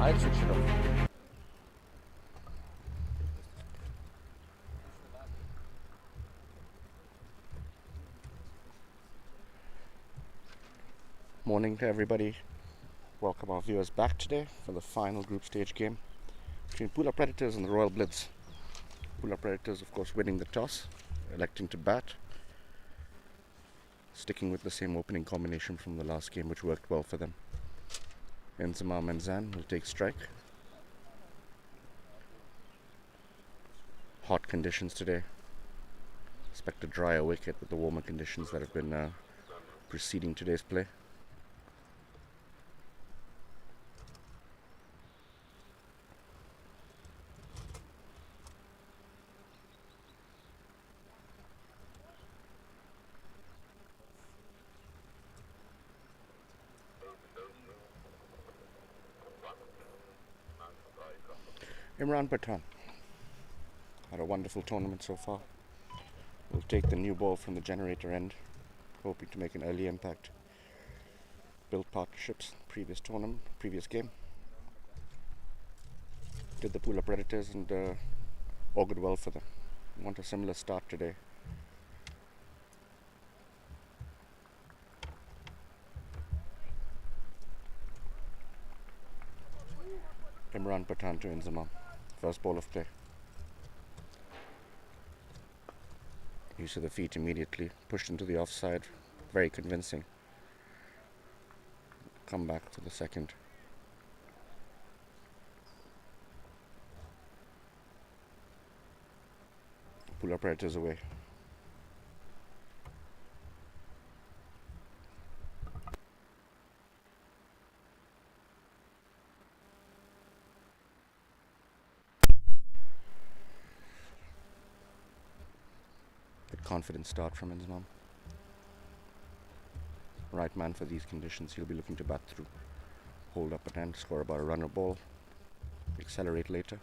I'll switch it off. Morning to everybody. Welcome our viewers back today for the final group stage game between Pula Predators and the Royal Blitz. Pula Predators, of course, winning the toss, electing to bat, sticking with the same opening combination from the last game, which worked well for them. Benzema Menzan will take strike. Hot conditions today. Expect a drier wicket with the warmer conditions that have been preceding today's play. Imran Pathan had a wonderful tournament so far. Will take the new ball from the generator end, hoping to make an early impact. Built partnerships previous tournament, previous game. Did the Pula Predators and augured well for them. Want a similar start today. Imran Pathan to Inzamam. First ball of play. Use of the feet immediately. Pushed into the offside. Very convincing. Come back to the second. Pula Predators away. Confident start from Inzamam. Right man for these conditions. He'll be looking to bat through. Hold up at end, score about a run or ball. Accelerate later.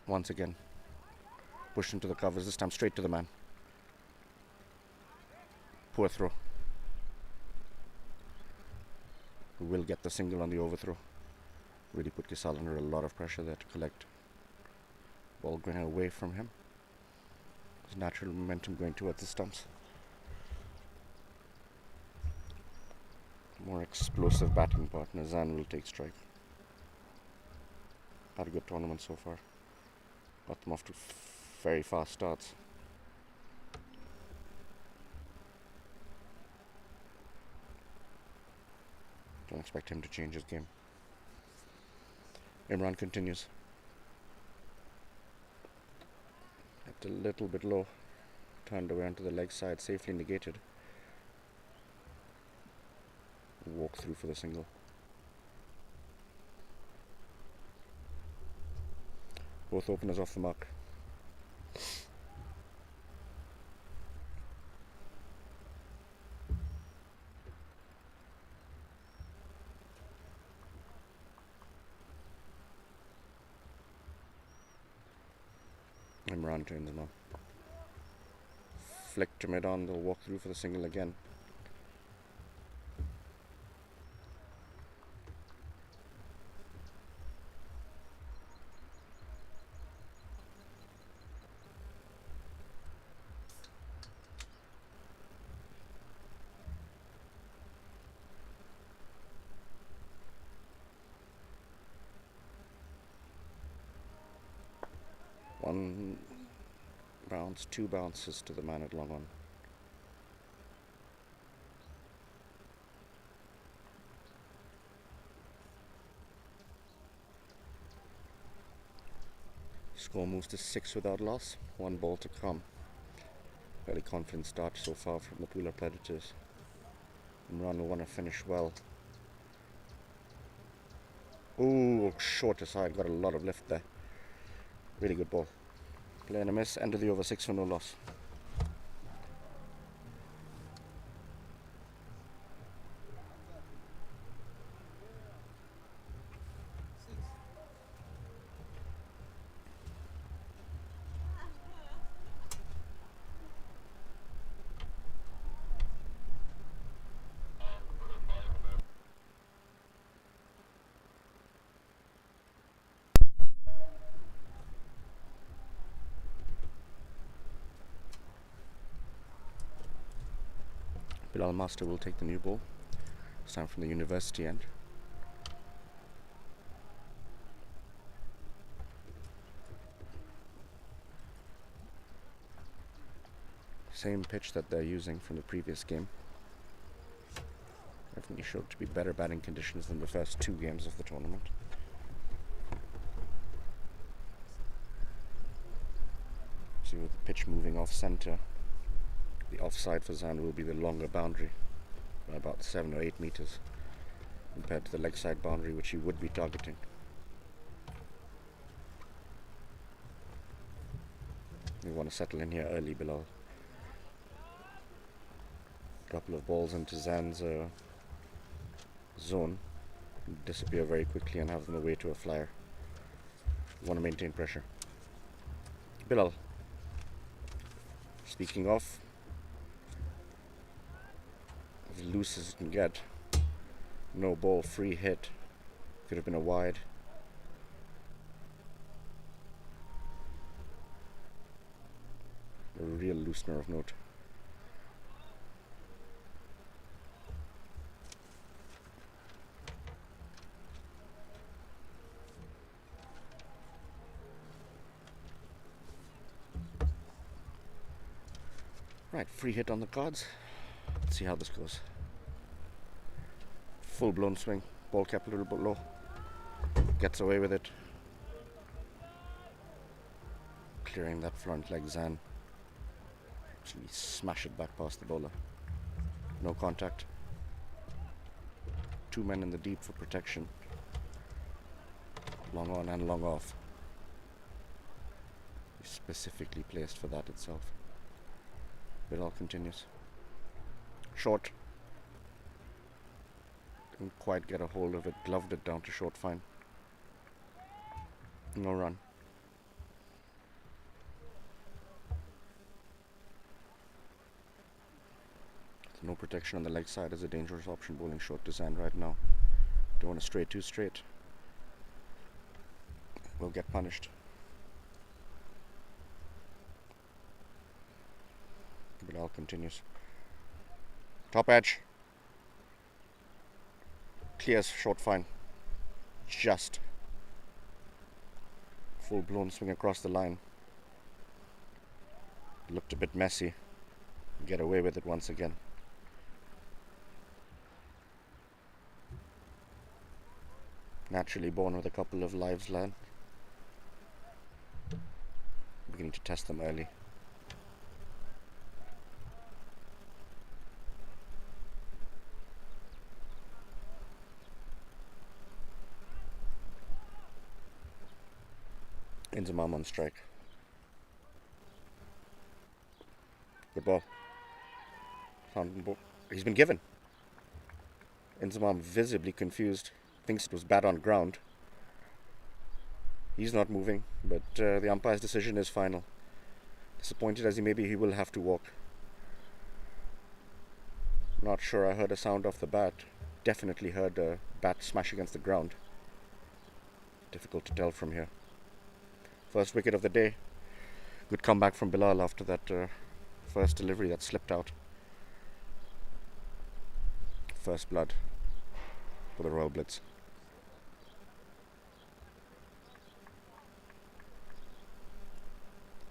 Once again. Push into the covers, this time straight to the man. Poor throw. Who will get the single on the overthrow. Really put Kisal under a lot of pressure there to collect. Ball going away from him. His natural momentum going towards the stumps. More explosive batting partner, Zan will take strike. Had a good tournament so far. Got them off to very fast starts. Don't expect him to change his game. Imran continues. A little bit low, turned away onto the leg side, safely negated. Walk through for the single. Both openers off the mark. Imran turns him on. Flick to mid on, they'll walk through for the single again. One bounce, two bounces to the man at long on. Score moves to 6 without loss, 1 ball to come. Fairly confident start so far from the Pula Predators. Imran will want to finish well. Ooh, short aside, got a lot of lift there. Really good ball. Play and a miss, end of the over, 6 for no loss. Bilal Master will take the new ball. This time from the university end. Same pitch that they're using from the previous game. Definitely showed to be better batting conditions than the first 2 games of the tournament. See, with the pitch moving off centre, the offside for Zan will be the longer boundary, by about 7 or 8 meters, compared to the leg side boundary which he would be targeting. You want to settle in here early, Bilal. Couple of balls into Zan's zone, disappear very quickly and have them away to a flyer. You want to maintain pressure. Bilal. Speaking of, as loose as it can get. No ball, free hit. Could have been a wide. A real loosener of note. Right, free hit on the cards. Let's see how this goes. Full blown swing. Ball kept a little bit low. Gets away with it. Clearing that front leg, Zan. Actually smash it back past the bowler. No contact. 2 men in the deep for protection. Long on and long off. Specifically placed for that itself. Bilal continues. Short. Didn't quite get a hold of it. Gloved it down to short fine. No run. So no protection on the leg side is a dangerous option bowling short to Zan right now. Don't want to stray too straight. Will get punished. Bilal continues. Top edge. Clears short fine. Just. Full blown swing across the line. Looked a bit messy. Get away with it once again. Naturally born with a couple of lives land. Beginning to test them early. Inzamam on strike. Good ball. He's been given. Inzamam visibly confused. Thinks it was bad on ground. He's not moving, but the umpire's decision is final. Disappointed as he may be, he will have to walk. Not sure I heard a sound off the bat. Definitely heard a bat smash against the ground. Difficult to tell from here. First wicket of the day. Good comeback from Bilal after that first delivery that slipped out. First blood for the Royal Blitz.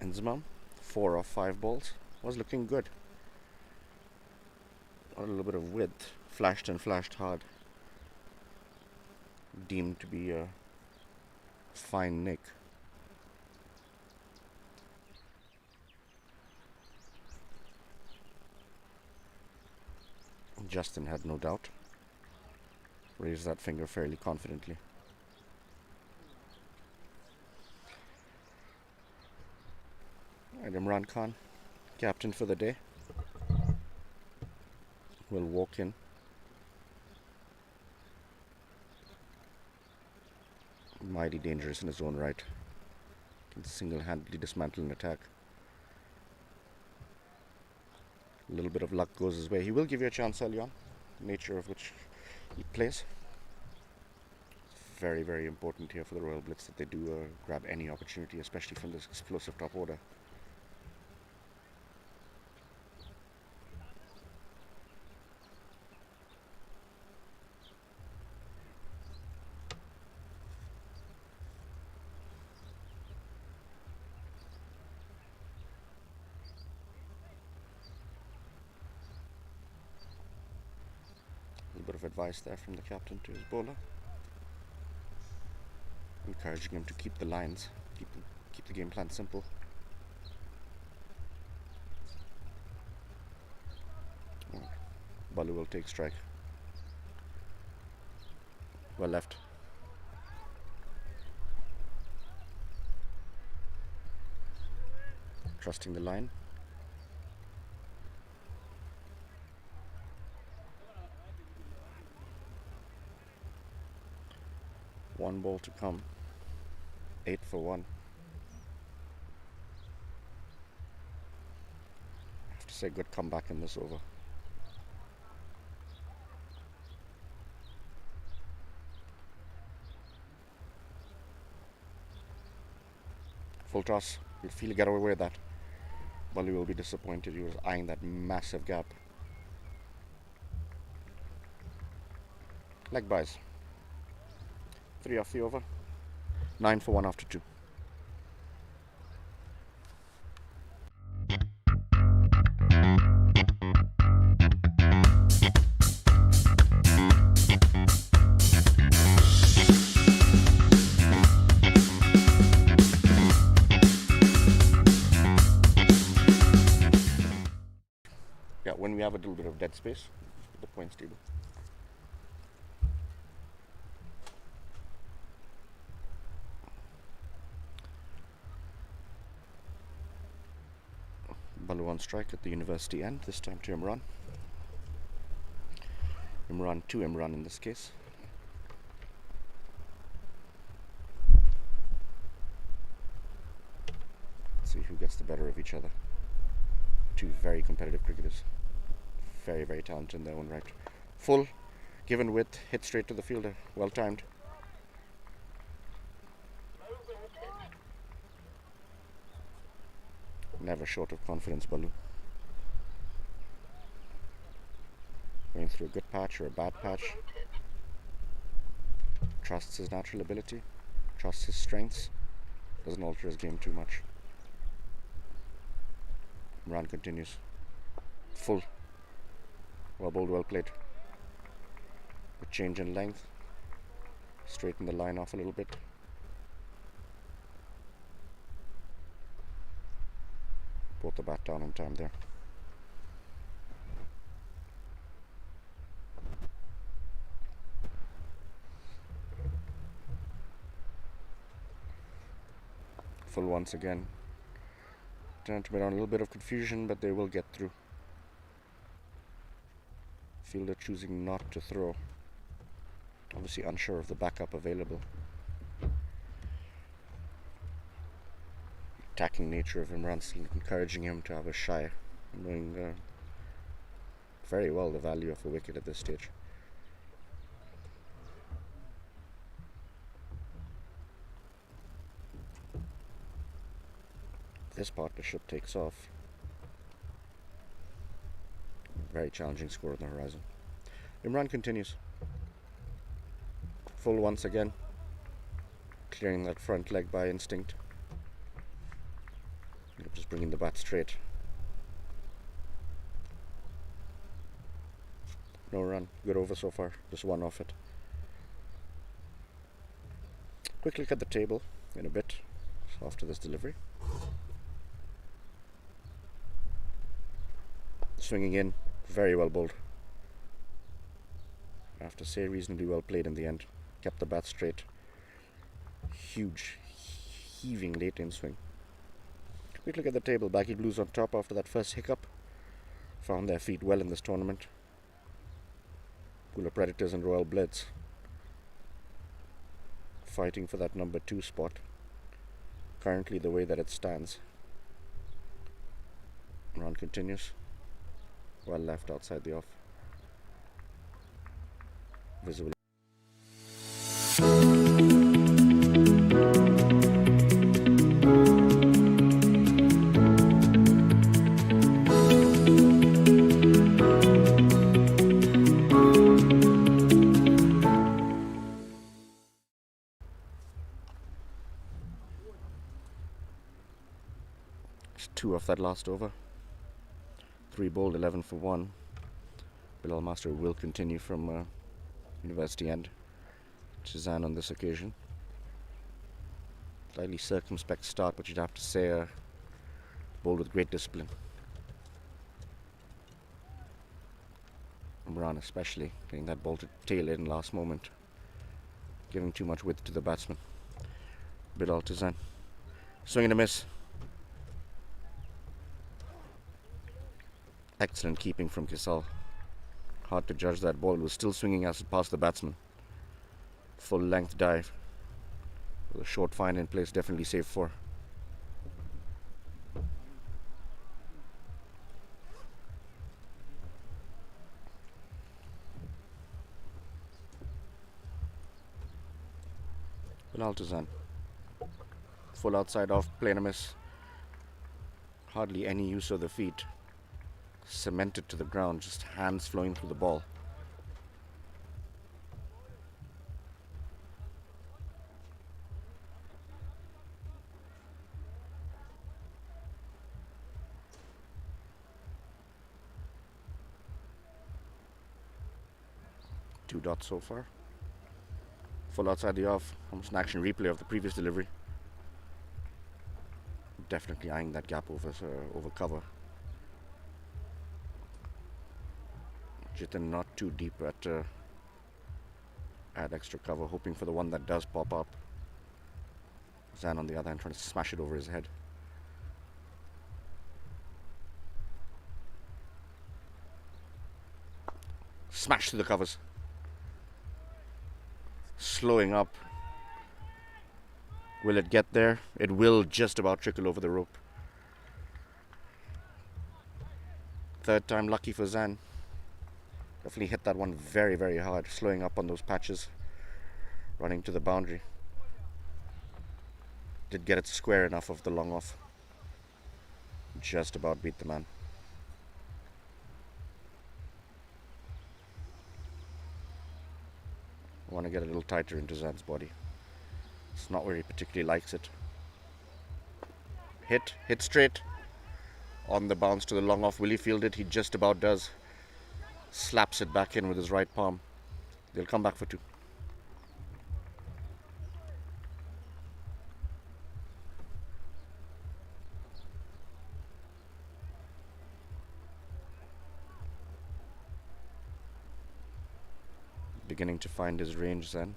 Inzamam, 4 of 5 balls, was looking good. A little bit of width, flashed and flashed hard. Deemed to be a fine nick. Justin had no doubt. Raised that finger fairly confidently. And Imran Khan, captain for the day, will walk in. Mighty dangerous in his own right. Can single-handedly dismantle an attack. A little bit of luck goes his way. He will give you a chance early on, the nature of which he plays. It's very, very important here for the Royal Blitz that they do grab any opportunity, especially from this explosive top order. advice there from the captain to his bowler, encouraging him to keep the lines, keep the game plan simple. Balu will take strike. Well left. Trusting the line. One ball to come. 8 for 1. I have to say, good comeback in this over. Full toss. You'll feel you get away with that. Balu will be disappointed. He was eyeing that massive gap. Leg buys. 3 off the over. 9 for 1 after 2. Yeah, when we have a little bit of dead space, the points table. Balu on strike at the university end, this time to Imran. Imran to Imran in this case. Let's see who gets the better of each other. Two very competitive cricketers. Very, very talented in their own right. Full, given width, hit straight to the fielder. Well timed. Never short of confidence, Balu. Going through a good patch or a bad patch. Trusts his natural ability. Trusts his strengths. Doesn't alter his game too much. Imran continues. Full. Well bowled, well played. Good change in length. Straighten the line off a little bit. Brought the bat down on time there. Full once again. Trying to be on a little bit of confusion, but they will get through. Fielder choosing not to throw. Obviously unsure of the backup available. Attacking nature of Imran still encouraging him to have a shy, knowing very well the value of a wicket at this stage. This partnership takes off. Very challenging score on the horizon. Imran continues. Full once again. Clearing that front leg by instinct. Just bringing the bat straight. No run. Good over so far. Just one off it. Quick look at the table in a bit after this delivery. Swinging in. Very well bowled. I have to say, reasonably well played in the end. Kept the bat straight. Huge, heaving late in swing. Quick look at the table. Baggy Blues on top after that first hiccup. Found their feet well in this tournament. Pula Predators and Royal Blitz fighting for that number 2 spot. Currently the way that it stands. Run continues. Well left outside the off. Visible. It's 2 off that last over. 3 bowled, 11 for 1. Bilal Master will continue from University end. Zan on this occasion. Slightly circumspect start, but you'd have to say bowled with great discipline. Imran especially, getting that ball to tail in last moment. Giving too much width to the batsman. Bilal to Zan. Swing and a miss. Excellent keeping from Kisal. Hard to judge that ball. It was still swinging as it passed the batsman. Full length dive. With a short fine in place, definitely safe for. Bilal to Zan. Full outside off, play and a miss. Hardly any use of the feet. Cemented to the ground, just hands flowing through the ball. Two dots so far. Full outside the off, almost an action replay of the previous delivery. Definitely eyeing that gap over cover. Jitin not too deep at add extra cover, hoping for the one that does pop up. Zan on the other hand trying to smash it over his head. Smash to the covers. Slowing up. Will it get there? It will just about trickle over the rope. Third time lucky for Zan. Definitely hit that one very, very hard. Slowing up on those patches. Running to the boundary. Did get it square enough of the long off. Just about beat the man. I want to get a little tighter into Zan's body. It's not where he particularly likes it. Hit straight. On the bounce to the long off. Will he field it? He just about does. Slaps it back in with his right palm. They'll come back for two. Beginning to find his range then.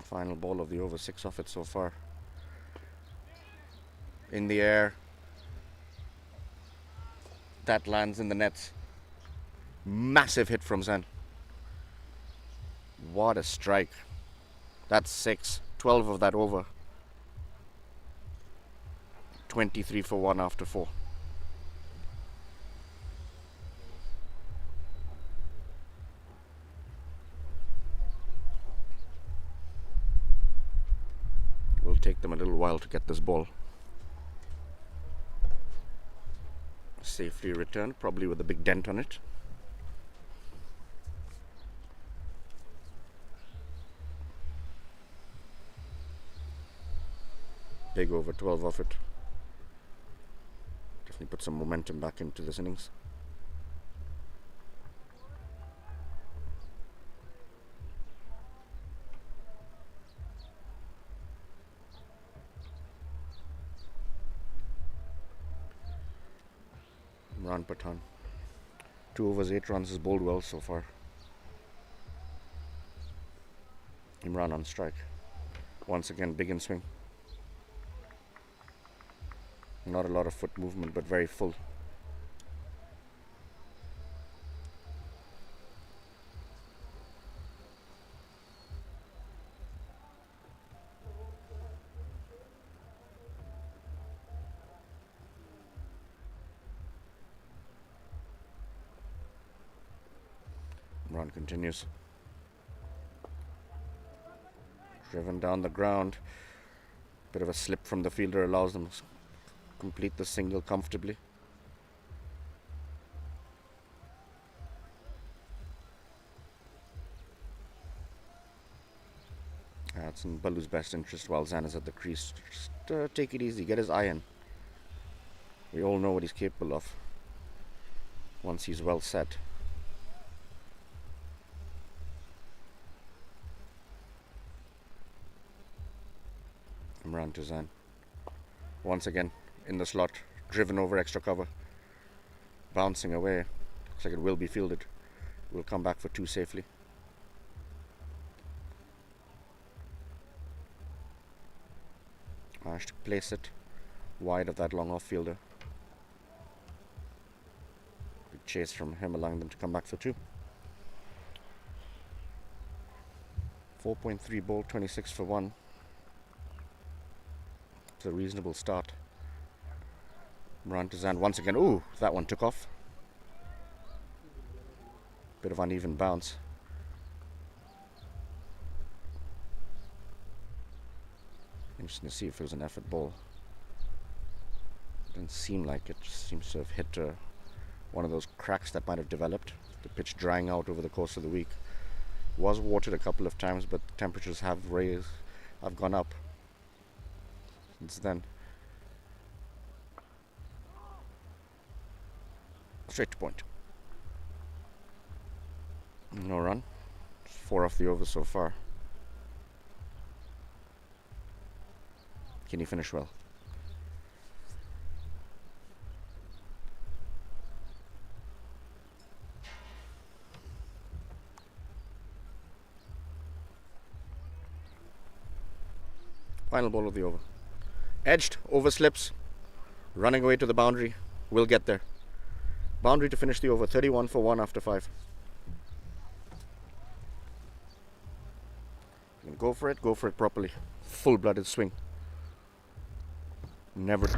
Final ball of the over 6 off it so far. In the air. That lands in the nets. Massive hit from Zan. What a strike. That's 6. 12 of that over. 23 for 1 after 4. Will take them a little while to get this ball safely returned, probably with a big dent on it. Big over 12 off it. Definitely put some momentum back into this innings. Imran Pathan. 2 overs 8 runs, has bowled well so far. Imran on strike. Once again, big in swing. Not a lot of foot movement, but very full. Run continues. Driven down the ground. Bit of a slip from the fielder allows them to complete the single comfortably. That's in Balu's best interest while Zan is at the crease. Just take it easy, get his eye in. We all know what he's capable of once he's well set. Imran Tizan. Once again, in the slot, driven over extra cover. Bouncing away. Looks like it will be fielded. Will come back for 2 safely. Managed to place it wide of that long off fielder. Big chase from him, allowing them to come back for 2. 4.3 ball, 26 for 1. It's a reasonable start. Imran Tizan once again. Ooh, that one took off. Bit of uneven bounce. Interesting to see if it was an effort ball. Didn't seem like it. Just seems to have hit one of those cracks that might have developed. The pitch drying out over the course of the week. Was watered a couple of times, but temperatures have gone up since then. Straight to point. No run. 4 off the over so far. Can he finish well? Final ball of the over. Edged, overslips, running away to the boundary. Will get there. Boundary to finish the over. 31 for 1 after 5. Go for it properly. Full-blooded swing. Never.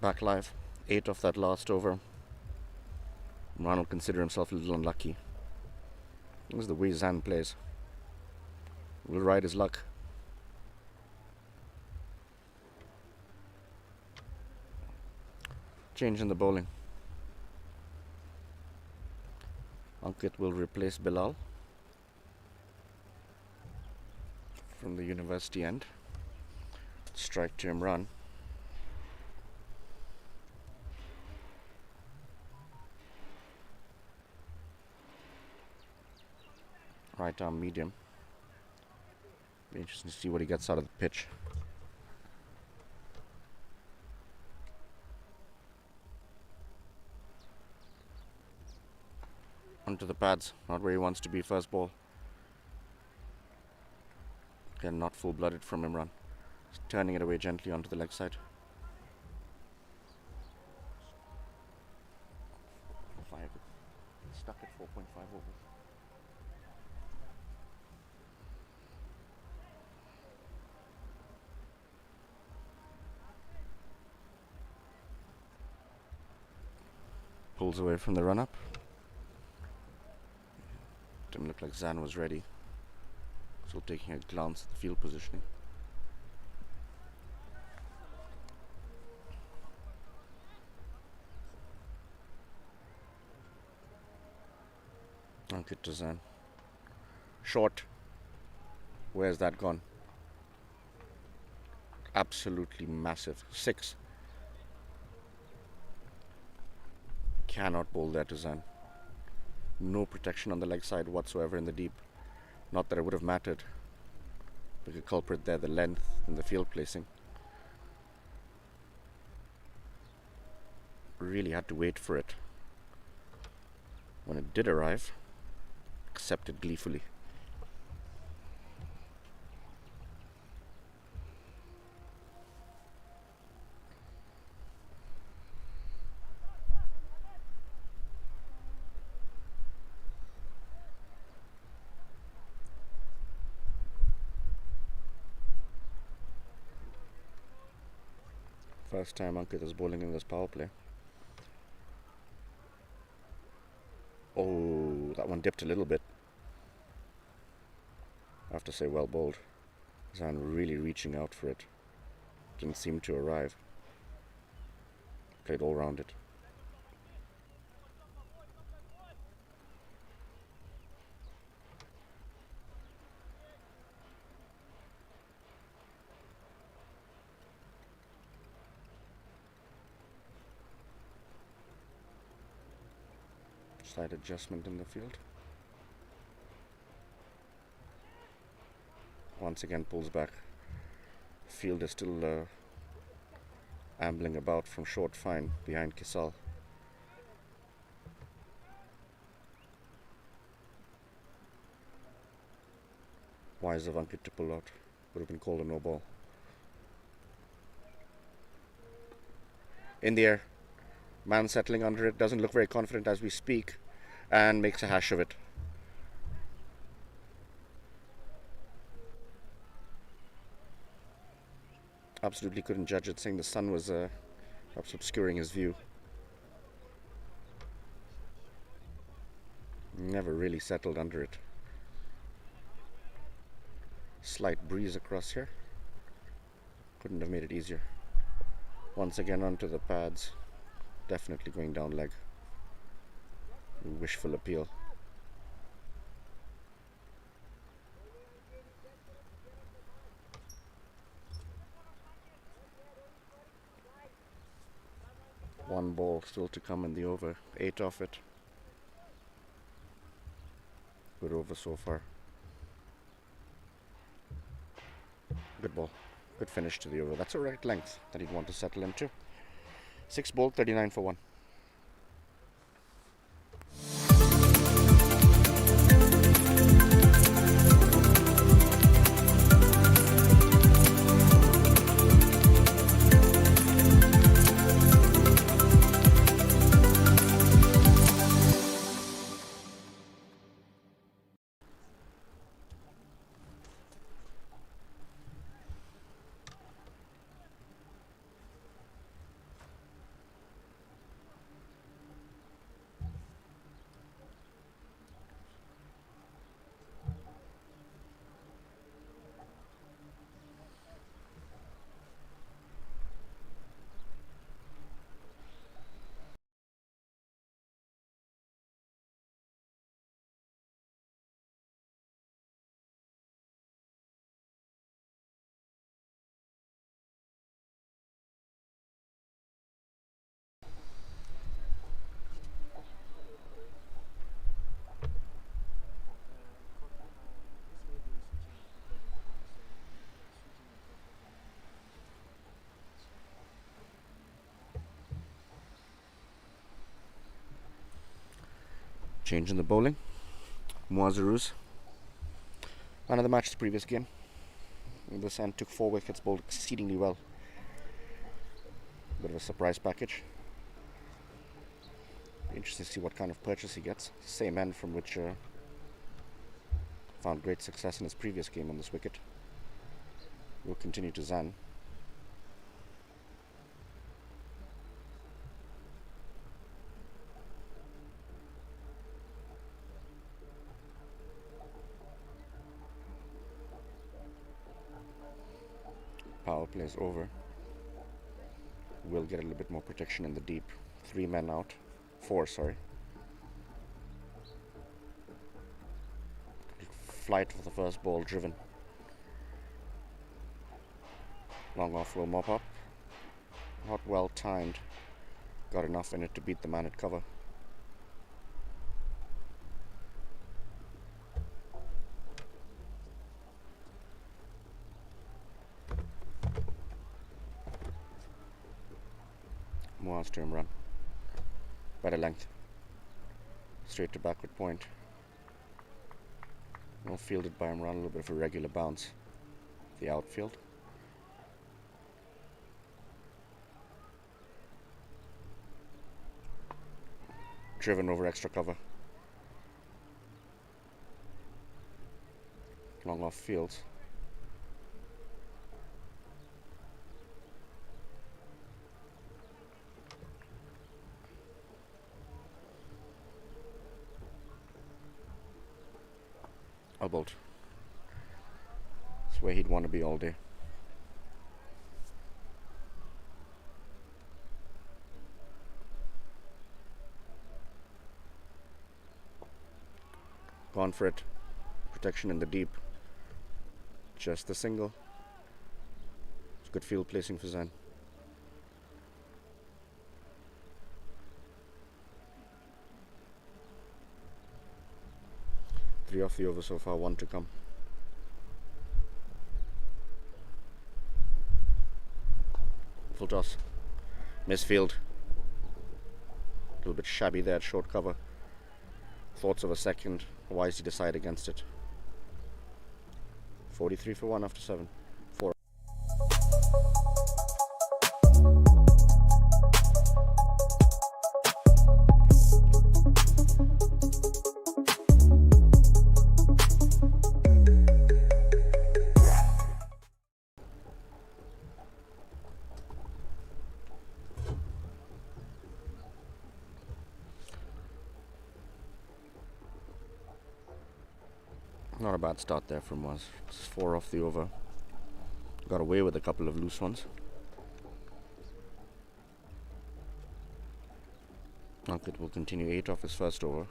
Back live. 8 off that last over. Imran will consider himself a little unlucky. This is the way Zan plays. Will ride his luck. Change in the bowling. Ankit will replace Bilal from the university end. Strike to Imran. Right arm medium. Be interesting to see what he gets out of the pitch. Onto the pads, not where he wants to be first ball. Again, not full-blooded from Imran. Just turning it away gently onto the leg side. 5. Stuck at 4.5 overs. Pulls away from the run-up. Didn't look like Zan was ready. So taking a glance at the field positioning. Ankit to Zan. Short. Where's that gone? Absolutely massive. 6. Cannot bowl there to Zan. No protection on the leg side whatsoever in the deep. Not that it would have mattered. Bigger culprit there, the length and the field placing. Really had to wait for it. When it did arrive, accepted gleefully. First time Ankit is bowling in this power play. Oh, that one dipped a little bit. I have to say, well bowled. Zan really reaching out for it. Didn't seem to arrive. played all round it. Slight adjustment in the field. Once again pulls back. Field is still ambling about from short fine behind Kisal. Wise of Ankit to pull out. Would have been called a no ball. In the air. Man settling under it. Doesn't look very confident as we speak. And makes a hash of it. Absolutely couldn't judge it, saying the sun was perhaps obscuring his view. Never really settled under it. Slight breeze across here. Couldn't have made it easier. Once again onto the pads. Definitely going down leg. Wishful appeal. One ball still to come in the over. 8 off it. Good over so far. Good ball. Good finish to the over. That's a right length that he'd want to settle into. 6 ball, 39 for 1. Change in the bowling. Muazaruz. Man of the match the previous game. This end took 4 wickets, bowled exceedingly well. Bit of a surprise package. Interesting to see what kind of purchase he gets. Same end from which found great success in his previous game on this wicket. Will continue to Zan. Power plays over. Will get a little bit more protection in the deep. 3 men out. 4, sorry. Flight for the first ball driven. Long off will mop up. Not well timed. Got enough in it to beat the man at cover. Muaz to Imran. Better length. Straight to backward point. Well fielded by Imran, a little bit of a regular bounce. The outfield. Driven over extra cover. Long off fields. Elbowed. That's where he'd want to be all day. gone for it. Protection in the deep. Just the single. It's good field placing for Zan. Three off the over so far, one to come. Full toss. Misfield. A little bit shabby there at short cover. Thoughts of a second. Wisely decide against it. 43 for 1 after 7. 4. Not a bad start there from Waz. It's 4 off the over. Got away with a couple of loose ones. Ankit will continue 8 off his first over.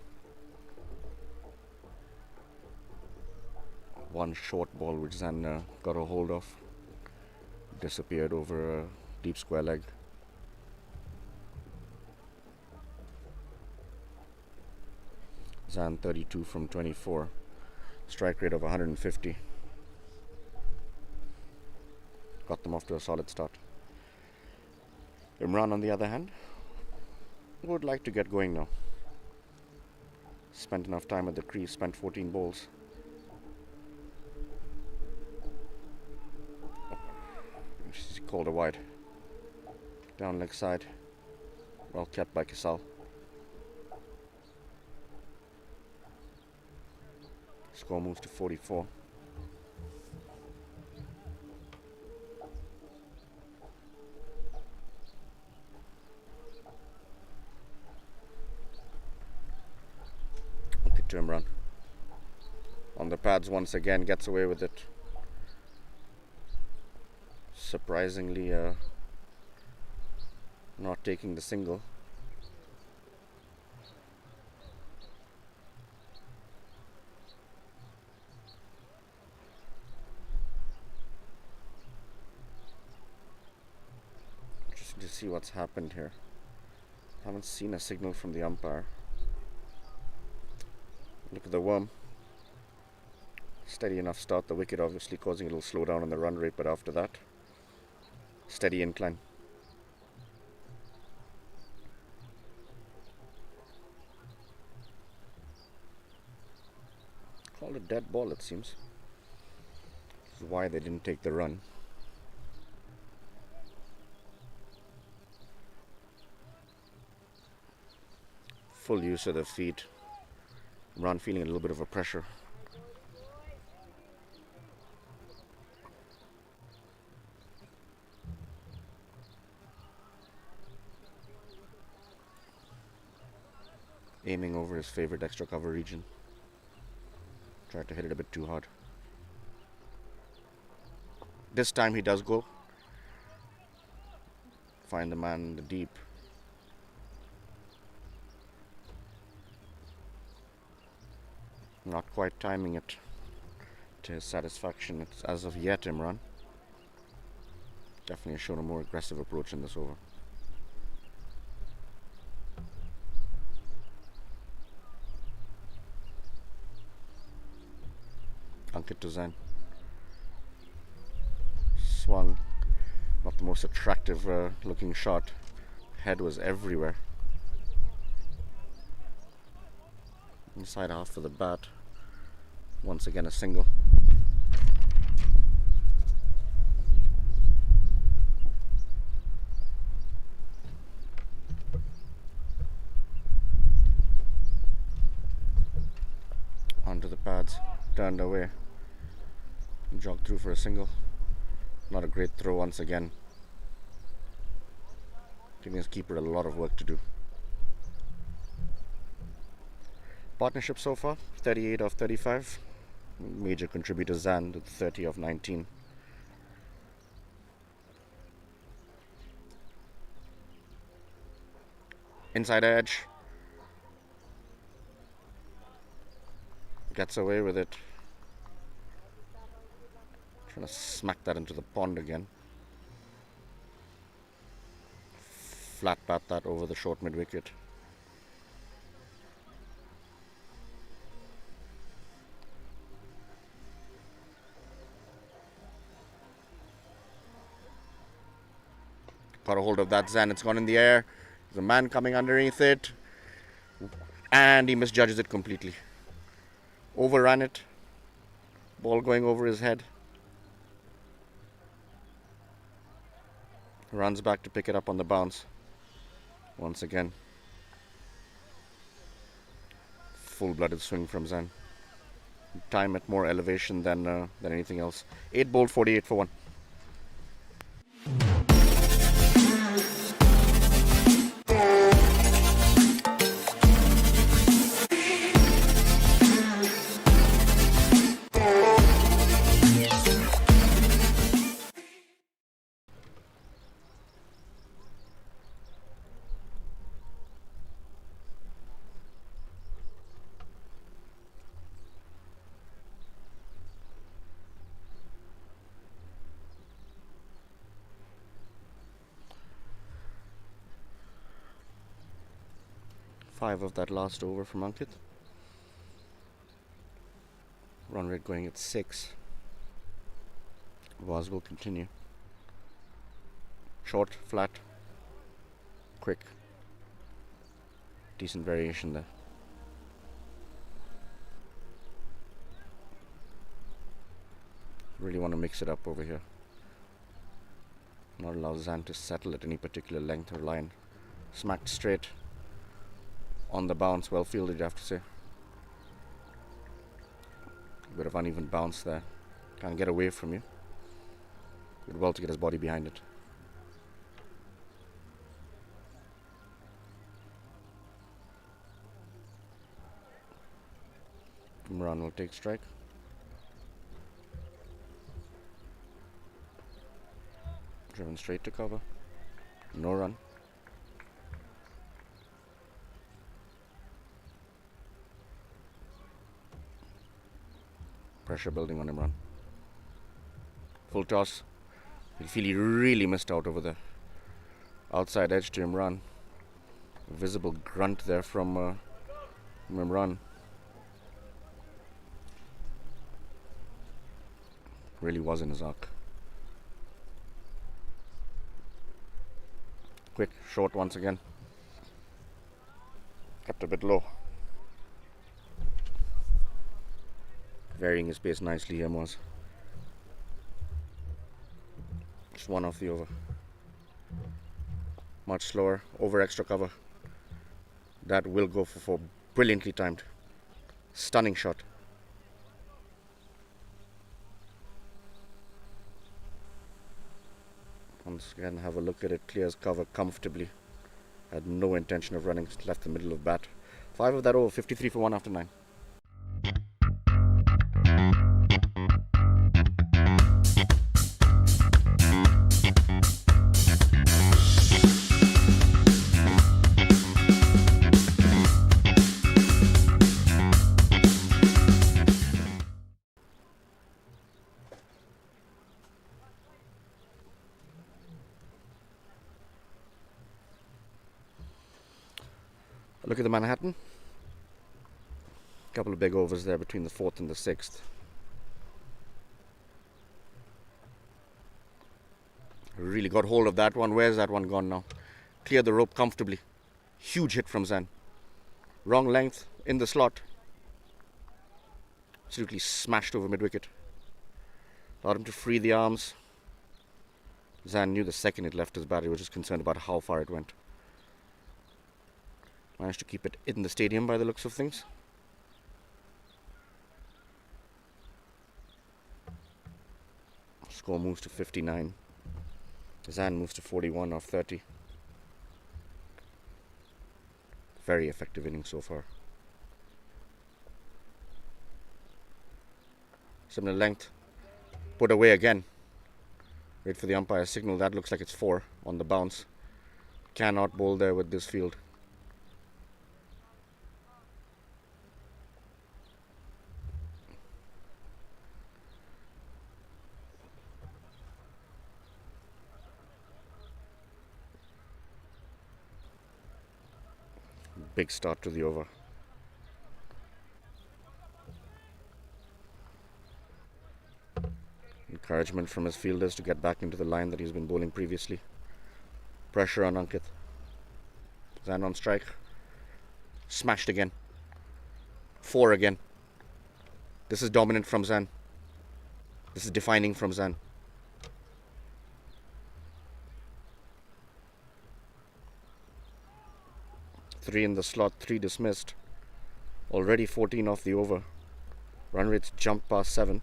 One short ball which Zan got a hold of. Disappeared over a deep square leg. Zan 32 from 24. Strike rate of 150. Got them off to a solid start. Imran, on the other hand, would like to get going now. Spent enough time at the crease, spent 14 balls. She's called a wide. Down leg side. Well kept by Kisal. Score moves to 44. Okay, to Imran. On the pads once again, gets away with it. Surprisingly, not taking the single. To see what's happened here. Haven't seen a signal from the umpire. Look at the worm. Steady enough start. The wicket obviously causing a little slowdown on the run rate, but after that, steady incline. Called a dead ball, it seems. This is why they didn't take the run. Full use of the feet. Imran feeling a little bit of a pressure. Aiming over his favorite extra cover region. Tried to hit it a bit too hard. This time he does go. Find the man in the deep. Not quite timing it to his satisfaction. It's as of yet, Imran. Definitely shown a more aggressive approach in this over. Ankit to Zan. Swung. Not the most attractive looking shot. Head was everywhere. Inside half for the bat. Once again a single. Onto the pads. Turned away. Jogged through for a single. Not a great throw once again. Giving his keeper a lot of work to do. Partnership so far, 38 of 35. Major contributor Zan with 30 of 19. Inside edge. Gets away with it. Trying to smack that into the pond again. Flat bat that over the short mid wicket. Got a hold of that Zan. It's gone in the air. There's a man coming underneath it. And he misjudges it completely. Overran it. Ball going over his head. Runs back to pick it up on the bounce. Once again. Full-blooded swing from Zan. Time at more elevation than anything else. 8 bowled, 48 for 1. Five of that last over from Ankit. Run rate going at 6. Vaz will continue. Short, flat, quick. Decent variation there. Really want to mix it up over here. Not allow Zan to settle at any particular length or line. Smacked straight. On the bounce, well fielded, you have to say. A bit of uneven bounce there. Can't get away from you. Did well to get his body behind it. Imran will take strike. Driven straight to cover. No run. Pressure building on Imran. Full toss. You feel he really missed out over there. Outside edge to Imran. Visible grunt there from Imran. Really was in his arc. Quick, short once again. Kept a bit low. Varying his pace nicely here, Moz. Just one off the over. Much slower, over extra cover. That will go for 4. Brilliantly timed. Stunning shot. Once again, have a look at it. Clears cover comfortably. Had no intention of running. Left the middle of bat. 5 of that over. 53 for 1 after 9. Look at the Manhattan. Couple of big overs there between the 4th and the 6th. Really got hold of that one. Where's that one gone now? Cleared the rope comfortably. Huge hit from Zan. Wrong length in the slot. Absolutely smashed over mid-wicket. Allowed him to free the arms. Zan knew the second it left his bat, he was just concerned about how far it went. Managed to keep it in the stadium by the looks of things. Score moves to 59. Zan moves to 41 off 30. Very effective inning so far. Similar length. Put away again. Wait for the umpire's signal. That looks like it's 4 on the bounce. Cannot bowl there with this field. Big start to the over. Encouragement from his fielders to get back into the line that he's been bowling previously. Pressure on Ankit. Zan on strike. Smashed again. 4 again. This is dominant from Zan. This is defining from Zan. Three in the slot, 3 dismissed. Already 14 off the over. Run rates jumped past 7.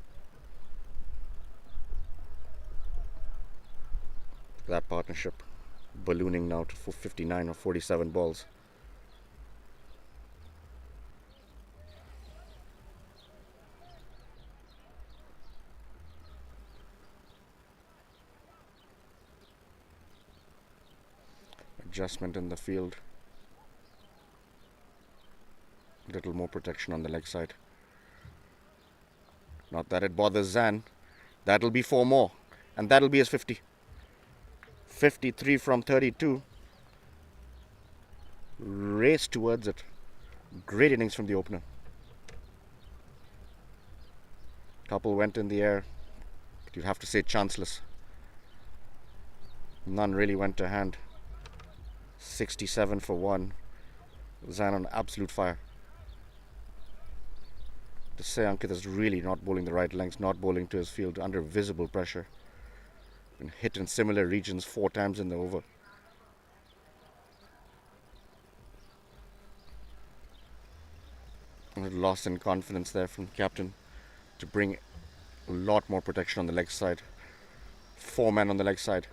That partnership ballooning now to 59 or 47 balls. Adjustment in the field. A little more protection on the leg side. Not that it bothers Zan. That'll be 4 more. And that'll be his 50. 53 from 32. Race towards it. Great innings from the opener. Couple went in the air, but you'd have to say chanceless. None really went to hand. 67 for 1. Zan on absolute fire. To say Ankit is really not bowling the right lengths, not bowling to his field under visible pressure. Been hit in similar regions 4 times in the over. A little loss in confidence there from captain to bring a lot more protection on the leg side. 4 men on the leg side.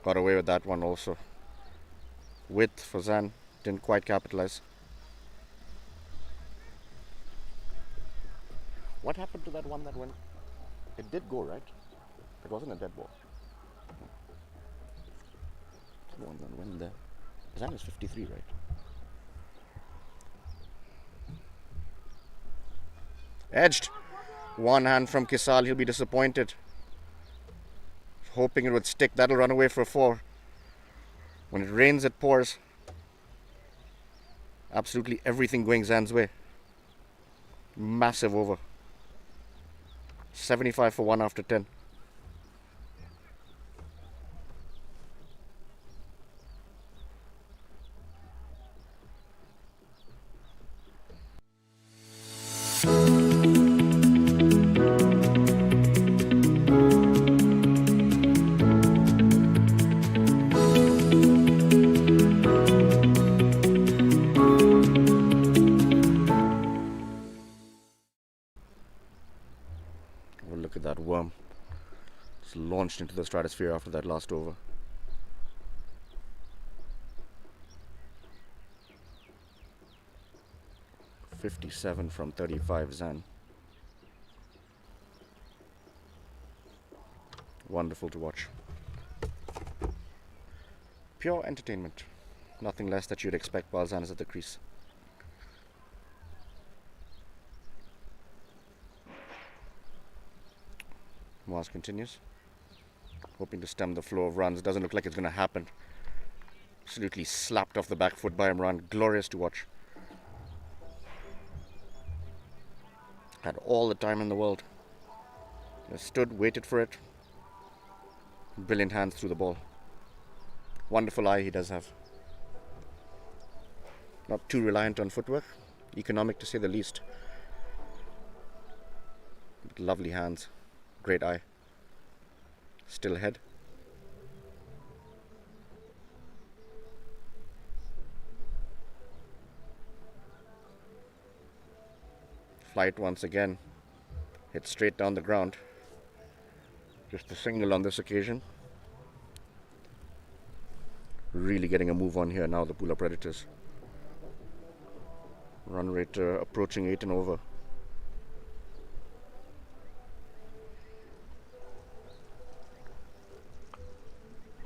Got away with that one also. Width for Zan, didn't quite capitalize. What happened to that one that went? It did go, right? It wasn't a dead ball. The one that went there. Zan is 53, right? Edged. One hand from Kisal, he'll be disappointed. Hoping it would stick. That'll run away for a 4. When it rains, it pours. Absolutely everything going Zan's way. Massive over. 75 for 1 after 10. Look at that worm. It's launched into the stratosphere after that last over. .57 from 35 Zan. Wonderful to watch. Pure entertainment. Nothing less that you'd expect while Zan is at the crease. Moaz continues, hoping to stem the flow of runs. Doesn't look like it's going to happen. Absolutely slapped off the back foot by Imran. Glorious to watch. Had all the time in the world. Stood, waited for it. Brilliant hands through the ball. Wonderful eye he does have. Not too reliant on footwork. Economic to say the least. But lovely hands. Great eye. Still ahead. Flight once again. Hit straight down the ground. Just a single on this occasion. Really getting a move on here now, the Pula Predators. Run rate approaching 8 and over.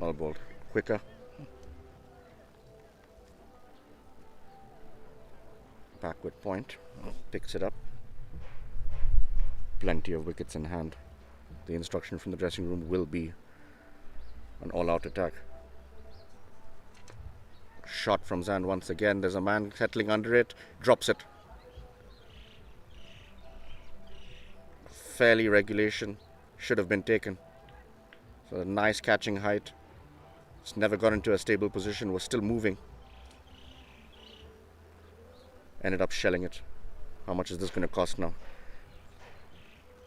All ball quicker. Backward point. Picks it up. Plenty of wickets in hand. The instruction from the dressing room will be an all-out attack. Shot from Zan once again. There's a man settling under it. Drops it. Fairly regulation. Should have been taken. So a nice catching height. It's never got into a stable position. Was still moving. Ended up shelling it. How much is this going to cost now?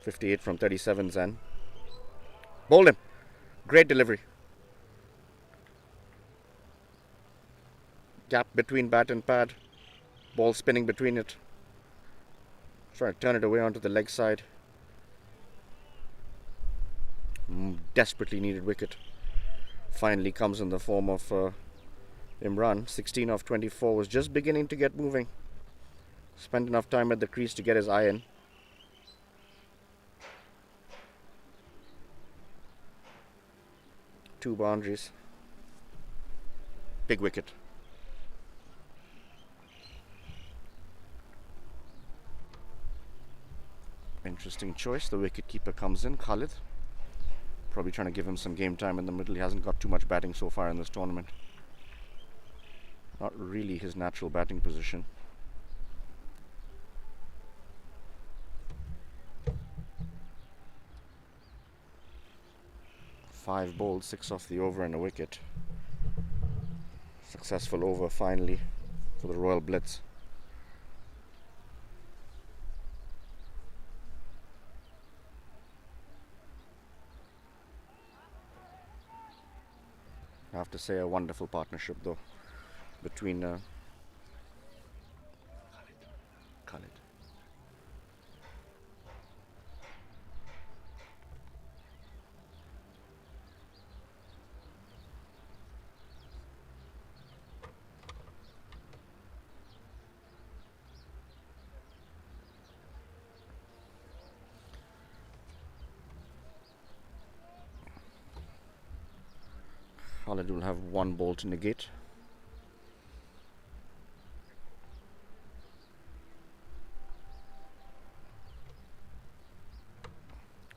58 from 37, Zan. Bowled him. Great delivery. Gap between bat and pad. Ball spinning between it. Trying to turn it away onto the leg side. Desperately needed wicket. Finally comes in the form of Imran. 16 of 24. Was just beginning to get moving. Spent enough time at the crease to get his eye in. Two boundaries. Big wicket. Interesting choice. The wicketkeeper comes in, Khalid. Probably trying to give him some game time in the middle. He hasn't got too much batting so far in this tournament. Not really his natural batting position. Five bowled, 6 off the over and a wicket. Successful over finally for the Royal Blitz. I have to say, a wonderful partnership though between Khalid. Khalid will have one ball to negate.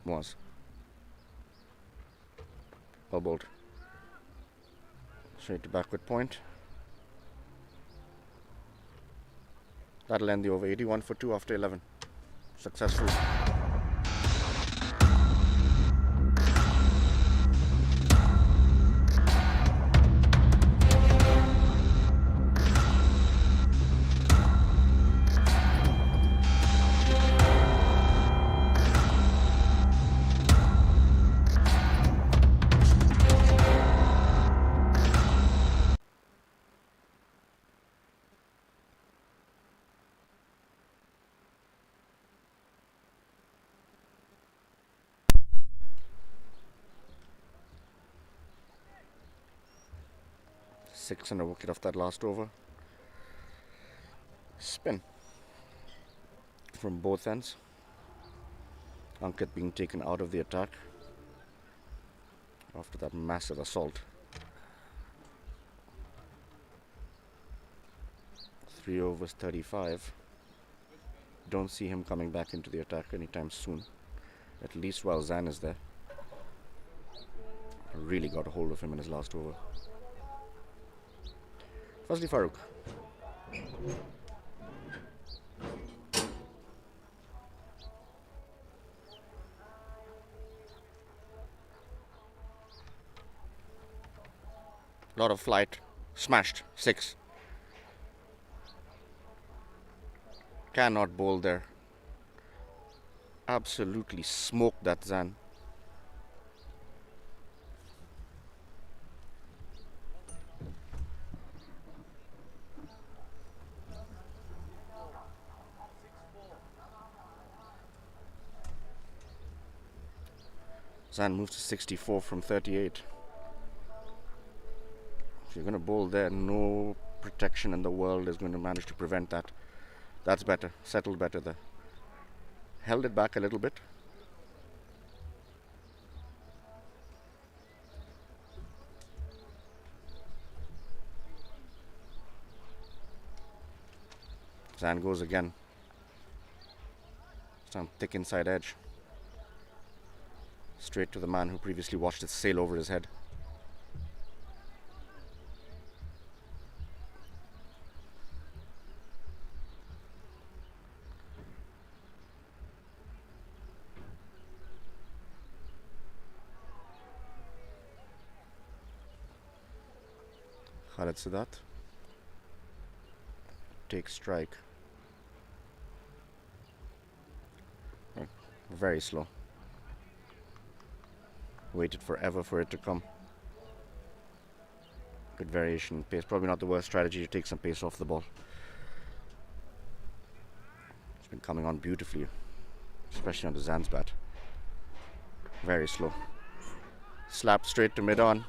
Was. Well bowled. Straight to backward point. That'll end the over. 81 for 2 after 11. Successful. Six and a wicket off that last over. Spin from both ends. Ankit being taken out of the attack after that massive assault. 3 overs, 35. Don't see him coming back into the attack anytime soon. At least while Zan is there. Really got a hold of him in his last over. Fazli Farooq. Lot of flight. Smashed. 6. Cannot bowl there. Absolutely smoked that Zan. Zan moves to 64 from 38. If you're going to bowl there, no protection in the world is going to manage to prevent that. That's better. Settled better there. Held it back a little bit. Zan goes again. Some thick inside edge. Straight to the man who previously watched it sail over his head. Khalid Sadat takes strike. Very slow. Waited forever for it to come. Good variation in pace. Probably not the worst strategy to take some pace off the ball. It's been coming on beautifully, especially on the Zan's bat. Very slow. Slap straight to mid-on.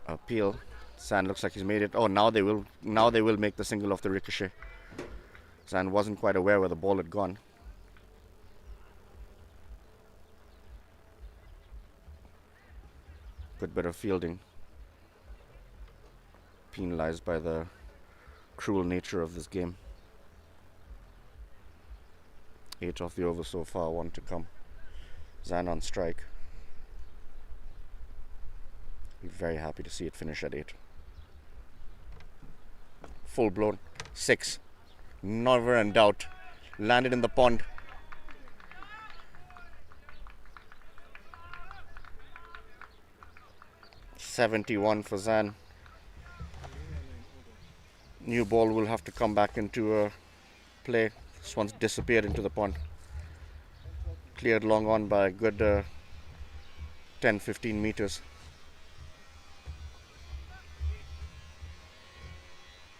Appeal. Zan looks like he's made it. Oh, now they will make the single off the ricochet. Zan wasn't quite aware where the ball had gone. Good bit of fielding. Penalized by the cruel nature of this game. 8 off the over so far, 1 to come. Zan on strike. Be very happy to see it finish at 8. Full blown 6. Never in doubt. Landed in the pond. .71 for Zan. New ball will have to come back into play. This one's disappeared into the pond. Cleared long on by a good 10-15 meters.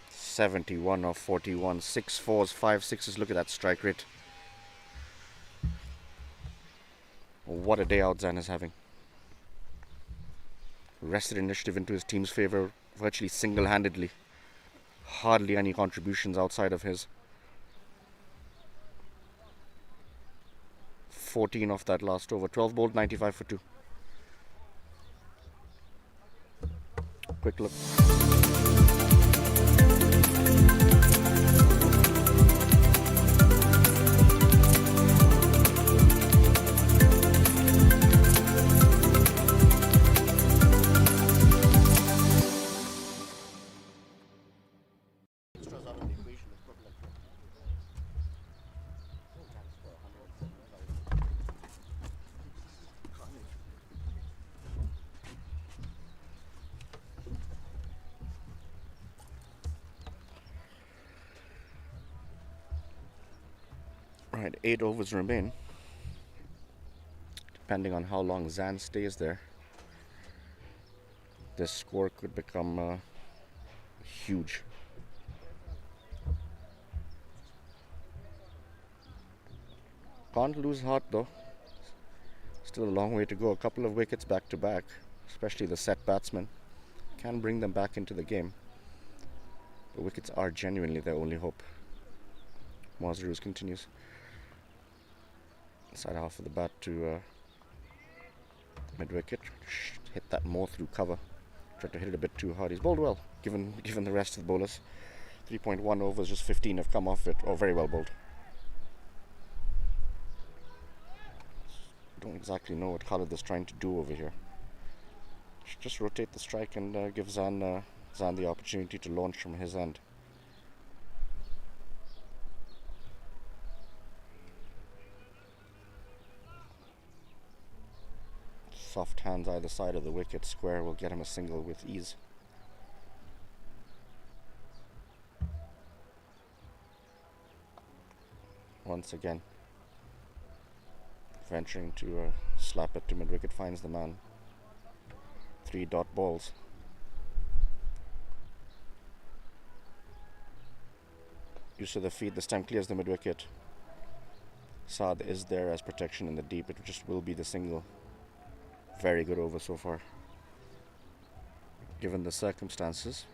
71 of 41. 6 4s, 5 6s. Look at that strike rate. What a day out Zan is having. Wrested initiative into his team's favor virtually single-handedly. Hardly any contributions outside of his. 14 off that last over. 12 bowled, 95 for 2. Quick look. Right, 8 overs remain. Depending on how long Zan stays there, this score could become huge. Can't lose heart though. Still a long way to go. A couple of wickets back to back, especially the set batsmen, can bring them back into the game. The wickets are genuinely their only hope. Mazruz continues. Side half of the bat to mid wicket. Hit that more through cover. Tried to hit it a bit too hard. He's bowled well, given the rest of the bowlers. 3.1 overs, just 15 have come off it. Oh, very well bowled. Don't exactly know what Khalid is trying to do over here. Just rotate the strike and give Zan the opportunity to launch from his end. Soft hands either side of the wicket. Square will get him a single with ease. Once again, venturing to slap it to mid-wicket, finds the man. 3 dot balls. Use of the feet, this time clears the mid-wicket. Saad is there as protection in the deep. It just will be the single. Very good over so far, given the circumstances.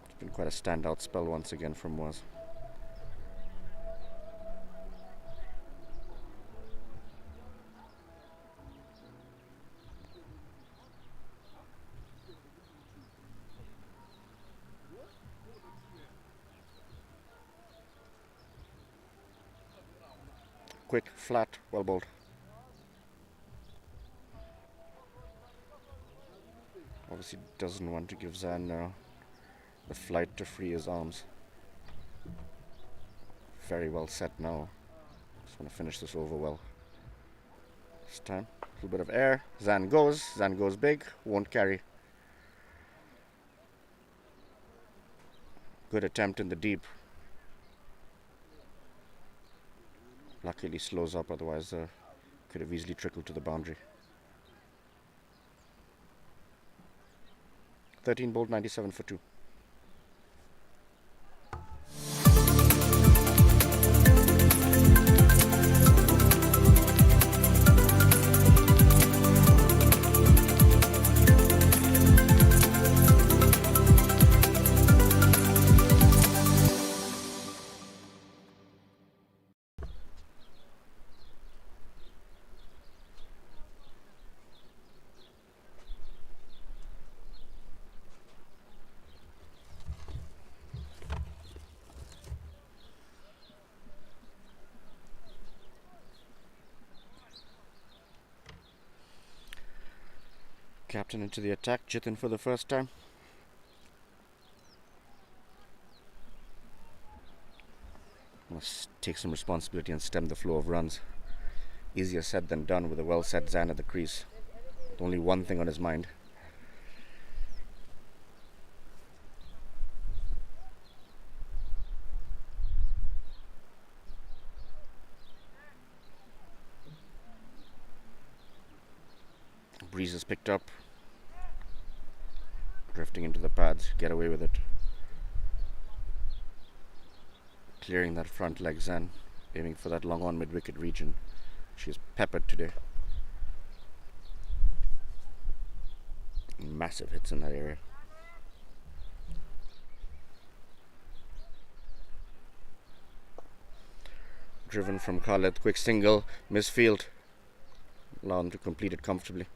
It's been quite a standout spell once again from Moaz. Quick, flat, well bowled. Obviously doesn't want to give Zan the flight to free his arms. Very well set now. Just want to finish this over well. This time, a little bit of air. Zan goes big, won't carry. Good attempt in the deep. Luckily slows up, otherwise could have easily trickled to the boundary. 13 bowled, 97 for 2. Captain into the attack, Jitin for the first time. Must take some responsibility and stem the flow of runs. Easier said than done with a well-set Zan at the crease. Only one thing on his mind. Breeze is picked up. Drifting into the pads, get away with it. Clearing that front leg Zan, aiming for that long on mid-wicket region. She's peppered today. Massive hits in that area. Driven from Khaled, quick single, misfield. Allow him to complete it comfortably.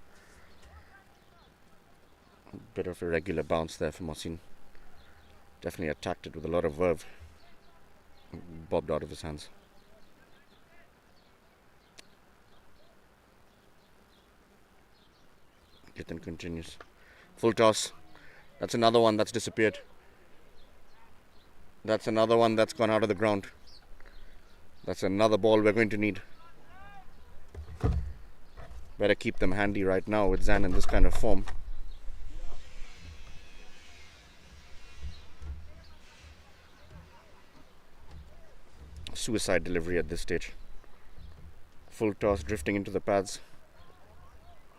A bit of irregular bounce there for Mohsin. Definitely attacked it with a lot of verve. Bobbed out of his hands. Jitin continues. Full toss. That's another one that's disappeared. That's another one that's gone out of the ground. That's another ball we're going to need. Better keep them handy right now with Zan in this kind of form. Suicide delivery at this stage. Full toss, drifting into the pads.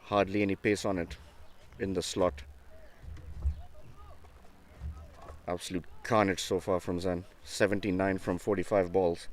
Hardly any pace on it in the slot. Absolute carnage so far from Zan. 79 from 45 balls.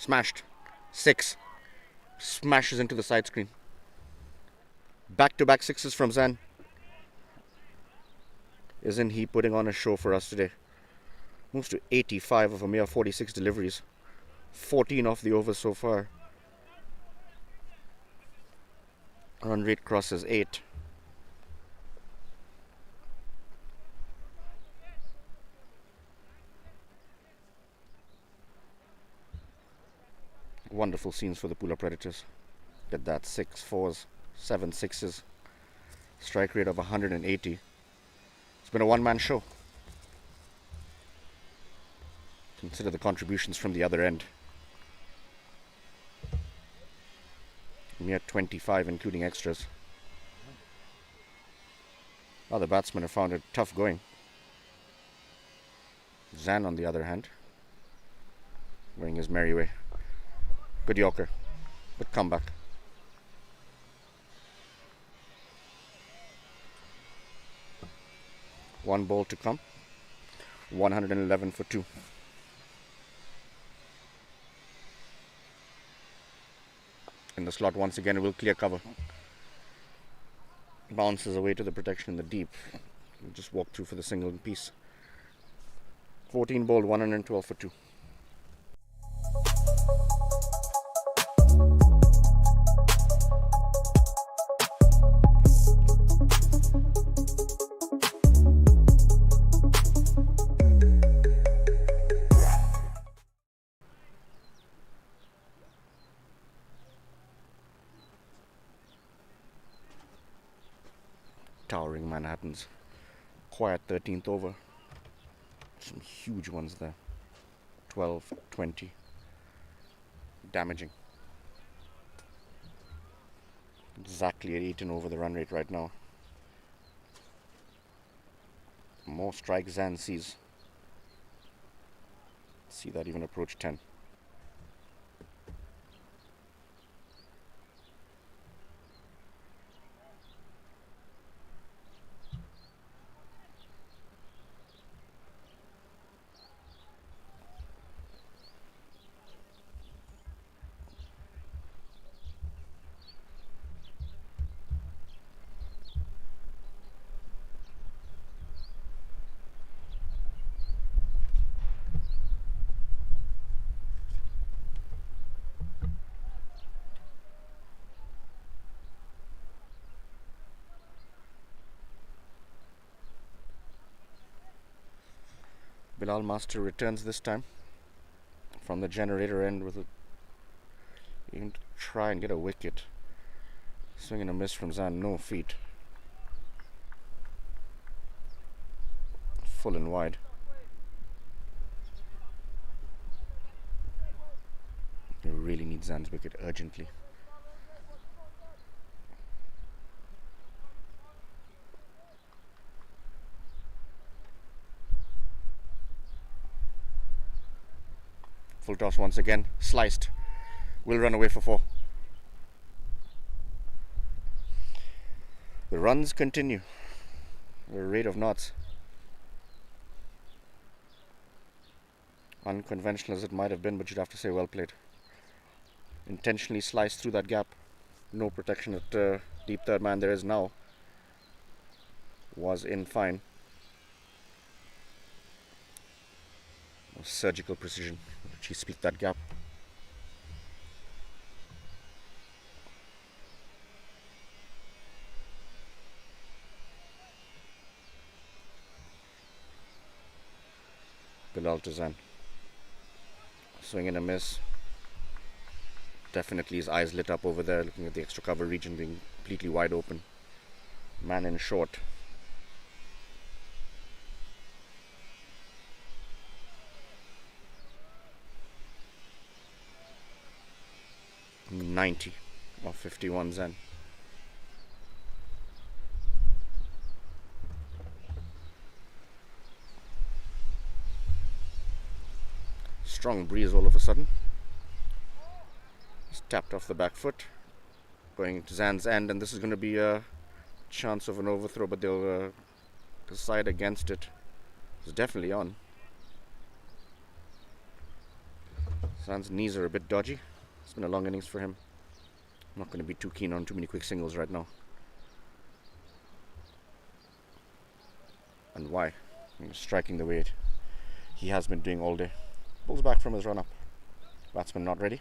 Smashed. 6. Smashes into the side screen. Back-to-back sixes from Zan. Isn't he putting on a show for us today? Moves to 85 of a mere 46 deliveries. 14 off the over so far. Run rate crosses 8. Wonderful scenes for the Pula Predators. Get that, 6 4s, 7 6s. Strike rate of 180. It's been a one-man show. Consider the contributions from the other end. Mere 25 including extras. Other batsmen have found it tough going. Zan on the other hand, going his merry way. Good Yorker, good comeback. One ball to come. 111 for 2. In the slot once again, it will clear cover. Bounces away to the protection in the deep. We'll just walk through for the single in piece. 14 ball, 112 for 2. towering Manhattans. Quiet 13th over. Some huge ones there. 12, 20. Damaging. Exactly at 18 over the run rate right now. More strikes Zan sees. See that even approach 10. Bilal Master returns this time from the generator end with a even to try and get a wicket. Swing and a miss from Zan, no feet. Full and wide. They really need Zan's wicket urgently. Full toss once again, sliced. Will run away for 4. The runs continue at a rate of knots. Unconventional as it might have been, but you'd have to say well played. Intentionally sliced through that gap. No protection at deep third man there is now. Was in fine. Surgical precision. She split that gap. Bilal to Zan. Swing and a miss. Definitely his eyes lit up over there, looking at the extra cover region being completely wide open. Man in short. .90 of 51 Zan. Strong breeze all of a sudden. It's tapped off the back foot. Going to Zan's end, and this is going to be a chance of an overthrow, but they'll decide against it. It's definitely on. Zan's knees are a bit dodgy. It's been a long innings for him. I'm not going to be too keen on too many quick singles right now. And why? Striking the way he has been doing all day. Pulls back from his run up. Batsman not ready.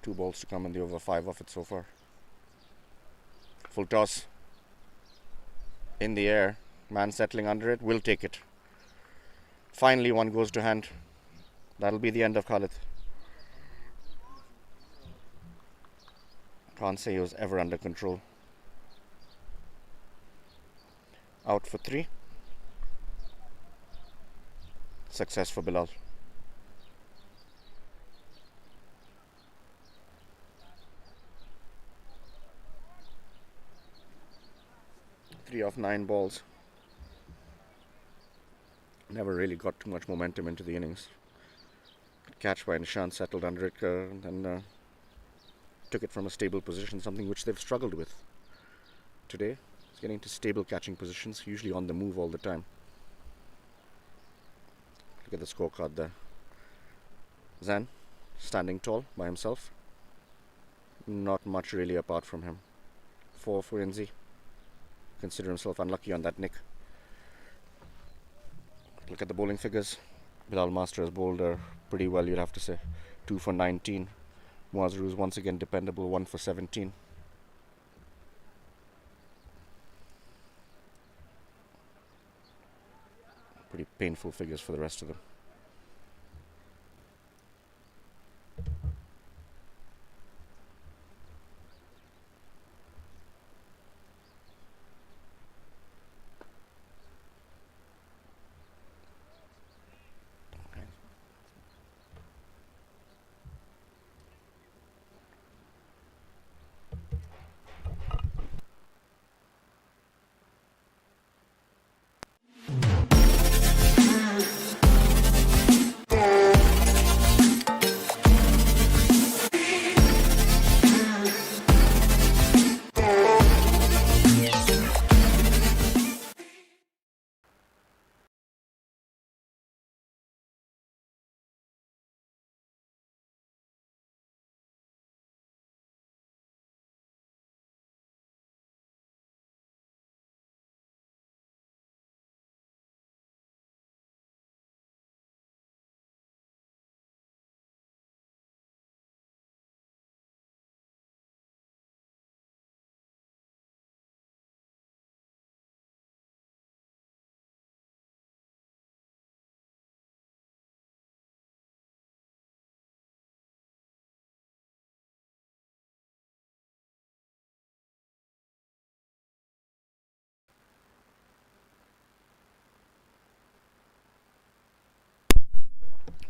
Two balls to come in the over 5 of it so far. Full toss. In the air. Man settling under it. Will take it. Finally one goes to hand. That'll be the end of Khalid. Can't say he was ever under control. Out for 3. Success for Bilal. 3 of 9 balls. Never really got too much momentum into the innings. Catch by Nishant, settled under it and took it from a stable position, something which they've struggled with today. It's getting to stable catching positions, usually on the move all the time. Look at the scorecard there. Zan, standing tall by himself. Not much really apart from him. 4 for Inzi. Consider himself unlucky on that nick. Look at the bowling figures. Bilal Master has bowled pretty well, you'd have to say. 2 for 19. Muazzaru is once again dependable, 1 for 17. Pretty painful figures for the rest of them.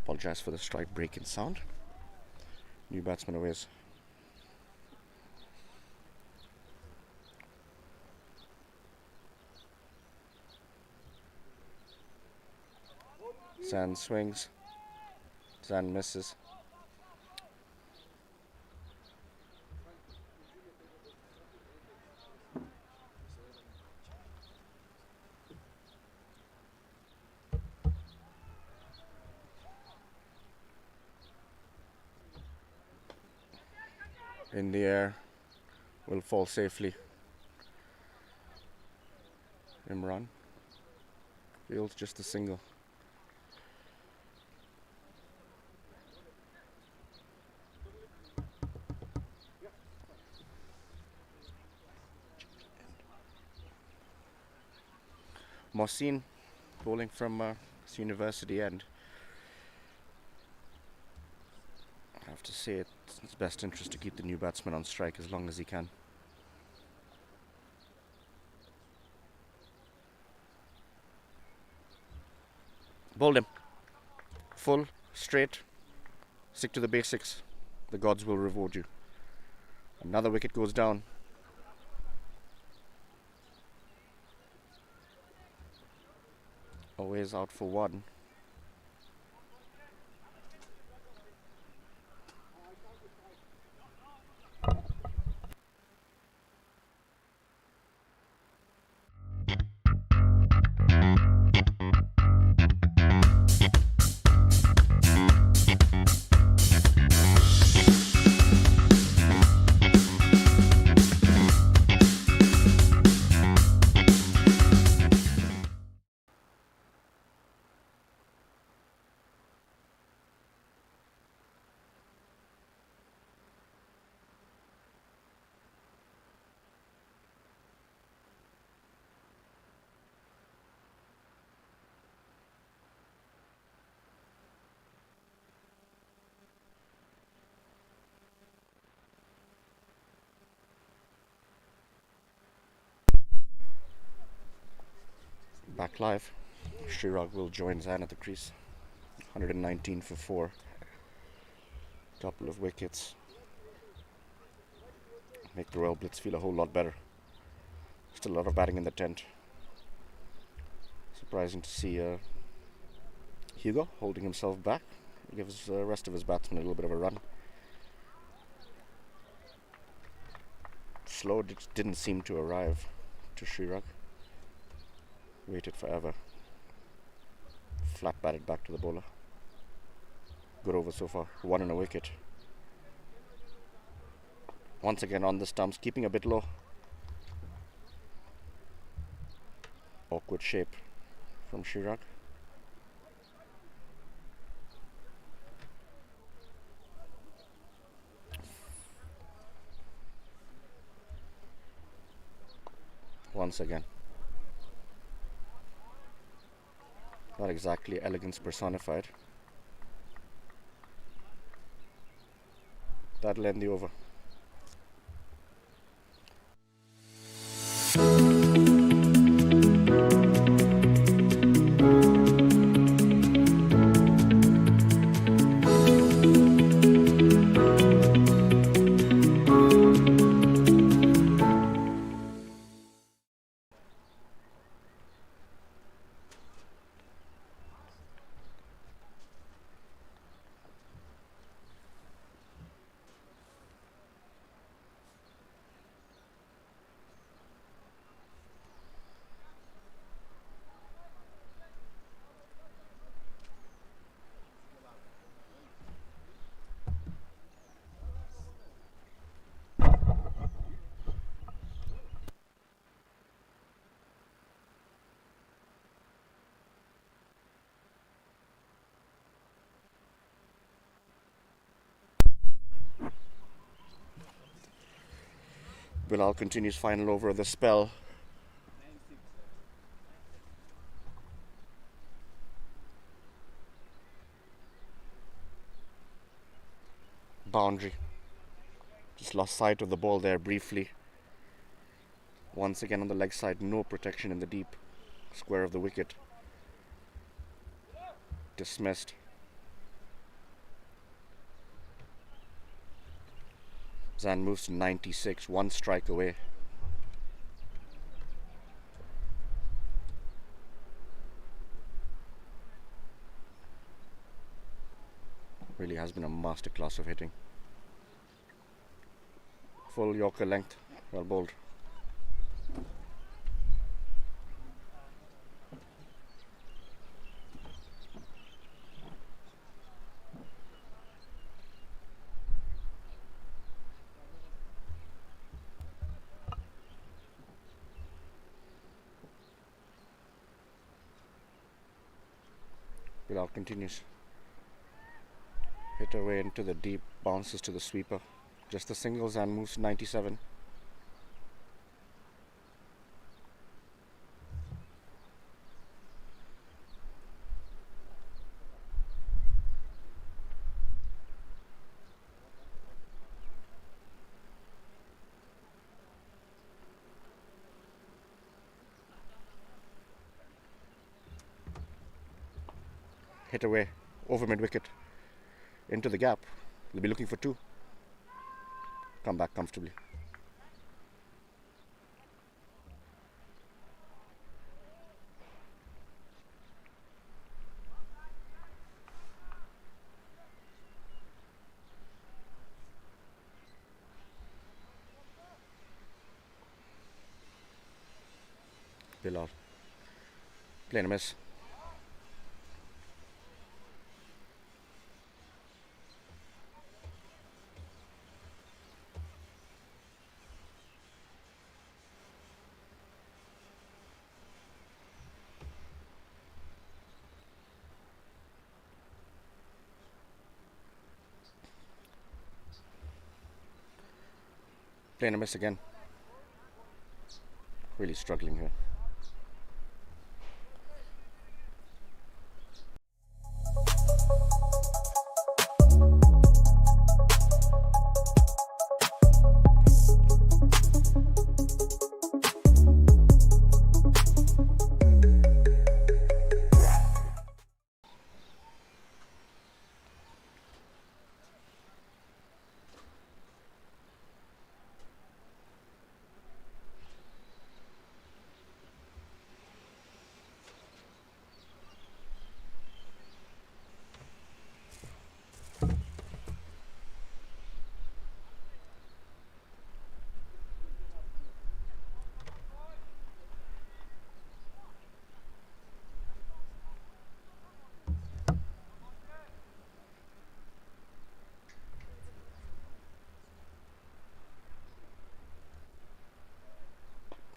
Apologize for the strike break in sound. New batsman aways. Zan swings. Zan misses. In the air, will fall safely. Imran fields just a single. Mohsin bowling from his university end. I have to say it's in his best interest to keep the new batsman on strike as long as he can. Bowled him. Full, straight. Stick to the basics. The gods will reward you. Another wicket goes down. Always out for one. Back live. Shirag will join Zan at the crease. 119 for 4. Couple of wickets. Make the Royal Blitz feel a whole lot better. Still a lot of batting in the tent. Surprising to see Hugo holding himself back. Gives the rest of his batsmen a little bit of a run. Slow didn't seem to arrive to Shirag. Waited forever. Flat batted back to the bowler. Good over so far. 1 and a wicket. Once again on the stumps, keeping a bit low. Awkward shape from Shirag. Once again. Not exactly elegance personified. That'll end the over. Bilal continues final over of the spell. Boundary. Just lost sight of the ball there briefly. Once again on the leg side, no protection in the deep square of the wicket. Dismissed. Zan moves to 96, one strike away. Really has been a masterclass of hitting. Full Yorker length, well bowled. Bilal continues. Hit away into the deep, bounces to the sweeper. Just the singles and moves to 97. Hit away, over mid-wicket, into the gap. They'll be looking for two. Come back comfortably. Bilal playing a miss. Playing a miss again. Really struggling here.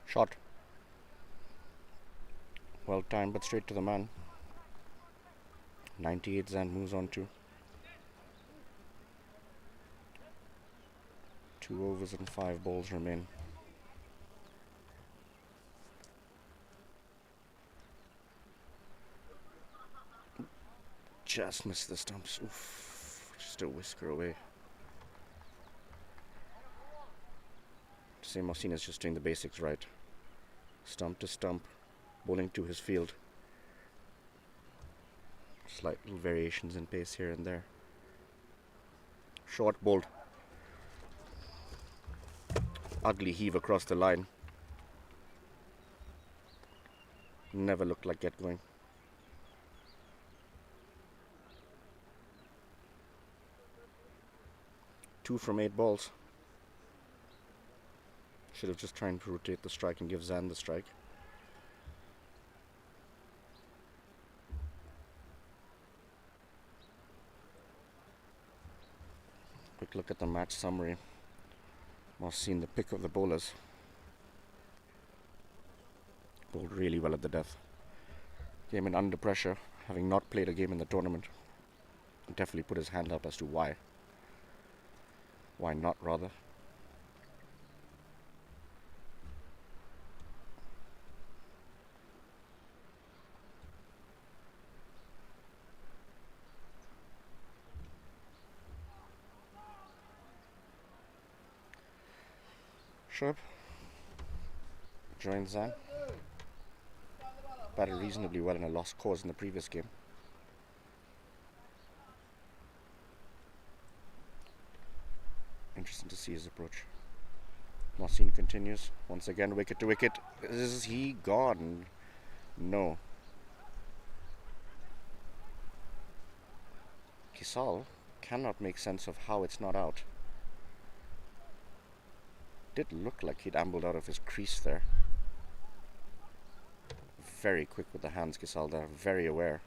Shot. Well timed, but straight to the man. 98 Zan moves on to 2 overs and 5 balls remain. Just missed the stumps. Oof. Just a whisker away. Same Mohsin's just doing the basics right. Stump to stump, bowling to his field. Slight little variations in pace here and there. Short bowled. Ugly heave across the line. Never looked like get going. Two from 8 balls. Should have just tried to rotate the strike and give Zan the strike. Quick look at the match summary. Mohsin, the pick of the bowlers. Bowled really well at the death. Came in under pressure, having not played a game in the tournament. And definitely put his hand up as to why. Why not, rather. Sharp joins Zan. Batted reasonably well in a lost cause in the previous game. interesting to see his approach. Mohsin continues. Once again, wicket to wicket. Is he gone? No. Kisal cannot make sense of how it's not out. Did look like he'd ambled out of his crease there. Very quick with the hands, Kisal there. Very aware.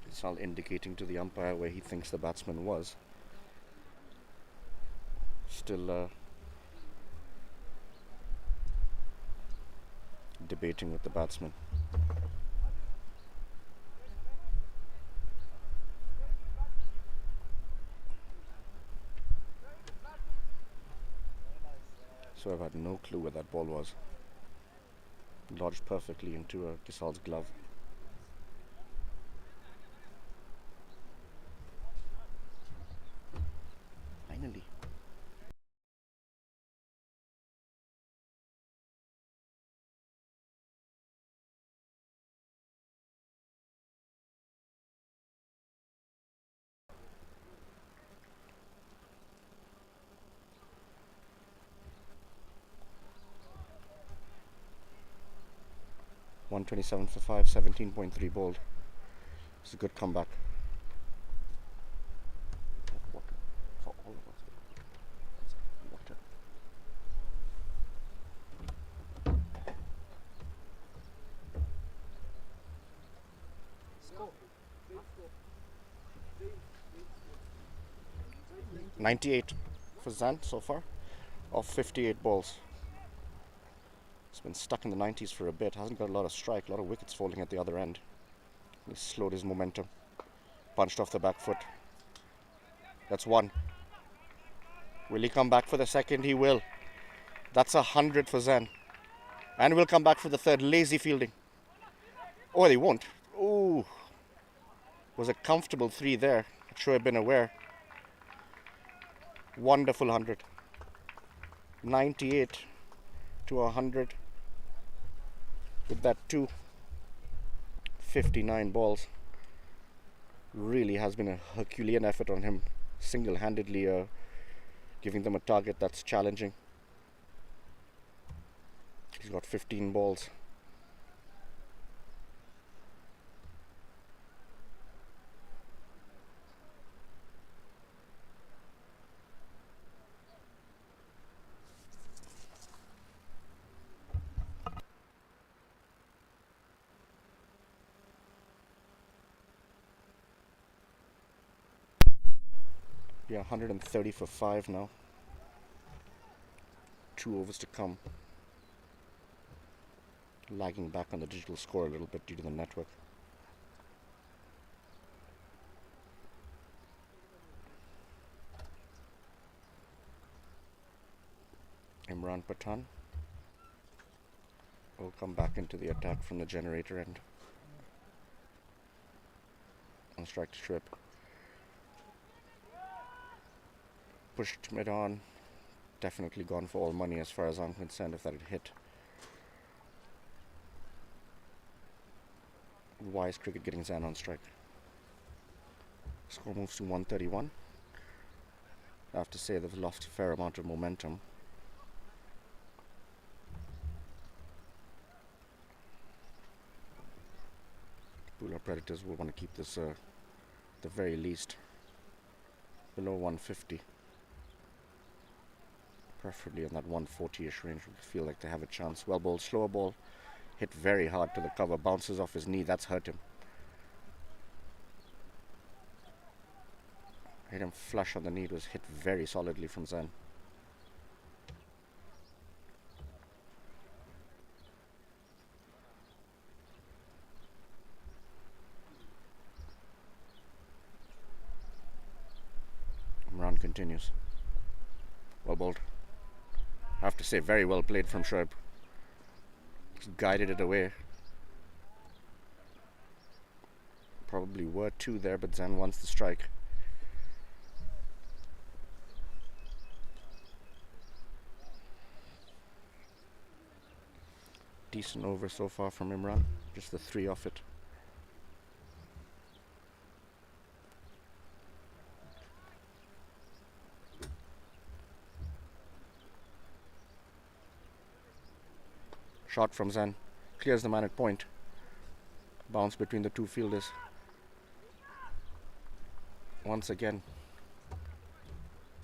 Kisal indicating to the umpire where he thinks the batsman was. Still debating with the batsman. So I've had no clue where that ball was. Lodged perfectly into Kisal's glove. Finally. .127 for 5, 17.3 bowled. It's a good comeback. Water for all of us. Water. Score. 98 for Zan so far, of 58 balls. It's been stuck in the 90s for a bit. Hasn't got a lot of strike, a lot of wickets falling at the other end. He slowed his momentum. Punched off the back foot. That's one. Will he come back for the second? He will. That's 100 for Zan. And will come back for the third. Lazy fielding. Oh, they won't. Ooh. Was a comfortable 3 there. Should have been aware. Wonderful 100. 98 to 100. With that 59 balls. Really has been a Herculean effort on him. Single-handedly giving them a target that's challenging. He's got 15 balls. Yeah, 130 for 5 now. 2 overs to come. Lagging back on the digital score a little bit due to the network. Imran Pathan will come back into the attack from the generator end. On strike to Shrip. Pushed mid on. Definitely gone for all money as far as I'm concerned if that had hit. Wise cricket getting Zan on strike. Score moves to 131. I have to say they've lost a fair amount of momentum. Pula Predators will want to keep this at the very least below 150. Preferably in that 140-ish range. We feel like they have a chance. Well bowled, slower ball. Hit very hard to the cover. Bounces off his knee. That's hurt him. Hit him flush on the knee. It was hit very solidly from Zan. Imran continues. Well bowled. I have to say, very well played from Shoaib. Just guided it away. Probably were 2 there, but Zan wants the strike. Decent over so far from Imran. Just the 3 off it. Shot from Zan. Clears the man at point. Bounce between the two fielders. Once again.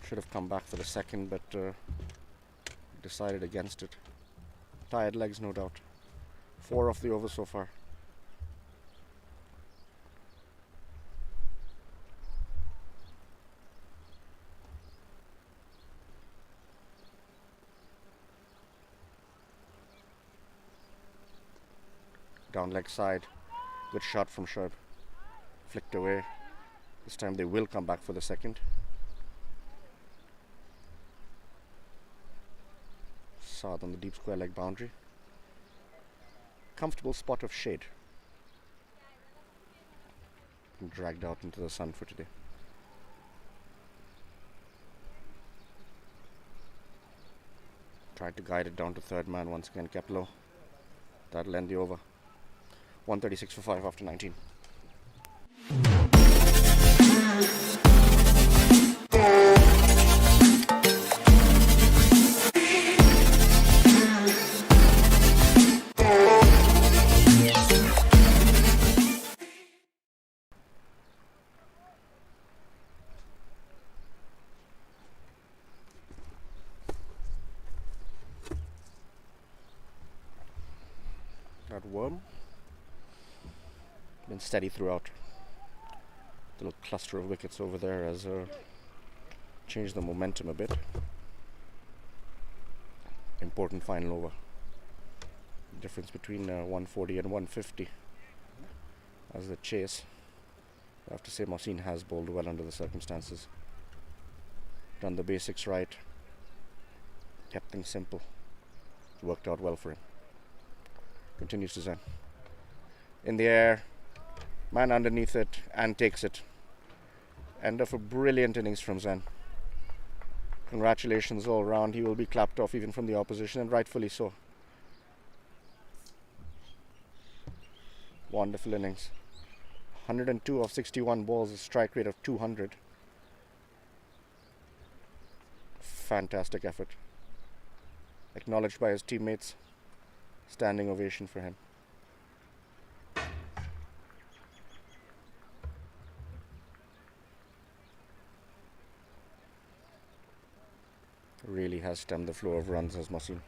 Should have come back for the second, but decided against it. Tired legs, no doubt. 4 off the over so far. Down leg side. Good shot from Shoaib. Flicked away. This time they will come back for the second. Saad on the deep square leg boundary. Comfortable spot of shade. Dragged out into the sun for today. Tried to guide it down to third man once again, kept low. That'll end the over. 136 for 5 after 19. That worm been steady throughout. The little cluster of wickets over there has changed the momentum a bit. Important final over. Difference between 140 and 150 as the chase. I have to say Mohsin has bowled well under the circumstances. Done the basics right. Kept things simple. Worked out well for him. Continues to Zen. In the air. Man underneath it and takes it. End of a brilliant innings from Zen. Congratulations all round. He will be clapped off even from the opposition, and rightfully so. Wonderful innings. 102 of 61 balls, a strike rate of 200. Fantastic effort. Acknowledged by his teammates. Standing ovation for him. Really has stemmed the flow of runs as Mohsin.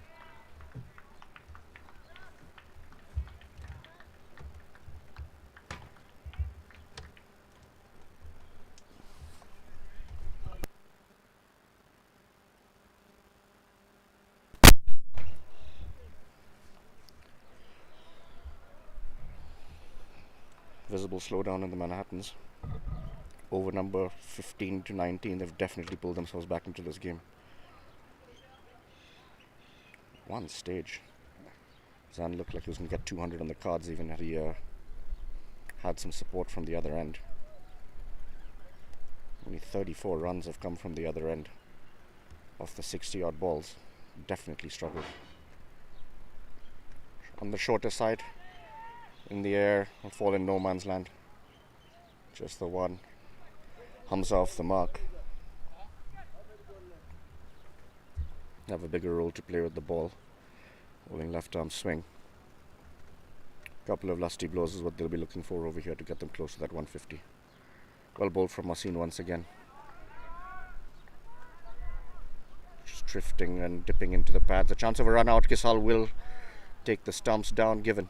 Visible slowdown in the Manhattans. Over number 15 to 19, they've definitely pulled themselves back into this game. One stage, Zan looked like he was going to get 200 on the cards, even had he had some support from the other end. Only 34 runs have come from the other end of the 60 odd balls. Definitely struggled. On the shorter side, in the air, will fall in no man's land. Just the one. Hums off the mark. Have a bigger role to play with the ball. Bowling left arm swing. Couple of lusty blows is what they'll be looking for over here to get them close to that 150. Well bowled from Mohsin once again. Just drifting and dipping into the pads. A chance of a run out. Kisal will take the stumps down given.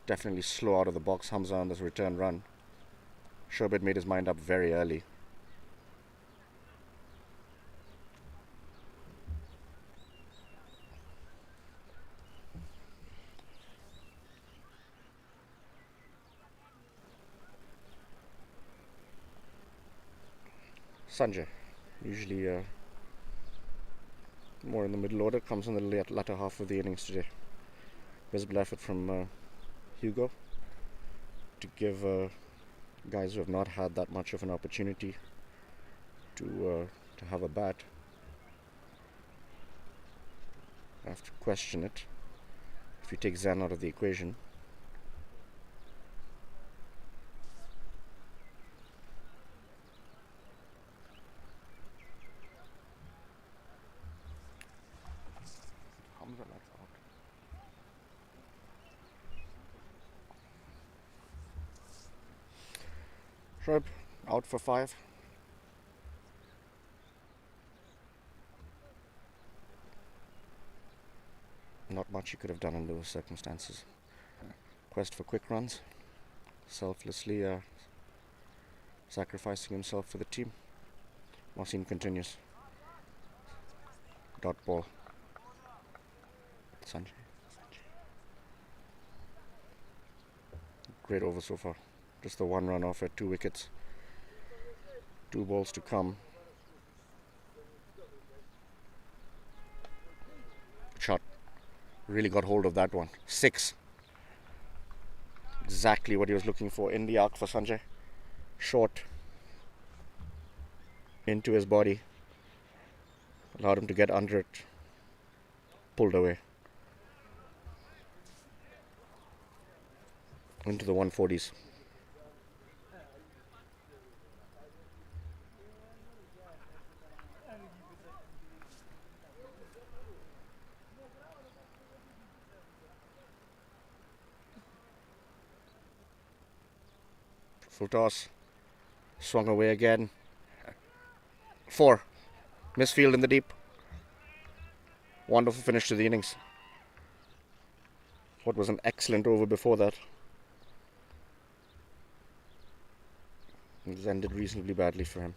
Definitely slow out of the box. Hamza on this return run. Shoaib had made his mind up very early. Sanjay, usually more in the middle order, comes in the latter half of the innings today. Visible effort from Hugo to give guys who have not had that much of an opportunity to have a bat. I have to question it. If you take Zan out of the equation, Trib out for 5. Not much he could have done in those circumstances. Quest for quick runs, selflessly sacrificing himself for the team. Mohsin continues. Dot ball. Sanjay. Great over so far. Just the 1 run off at 2 wickets. 2 balls to come. Shot. Really got hold of that one. 6. Exactly what he was looking for in the arc for Sanjay. Short. Into his body. Allowed him to get under it. Pulled away. Into the 140s. Full toss. Swung away again. 4. Misfield in the deep. Wonderful finish to the innings. What was an excellent over before that. It ended reasonably badly for him.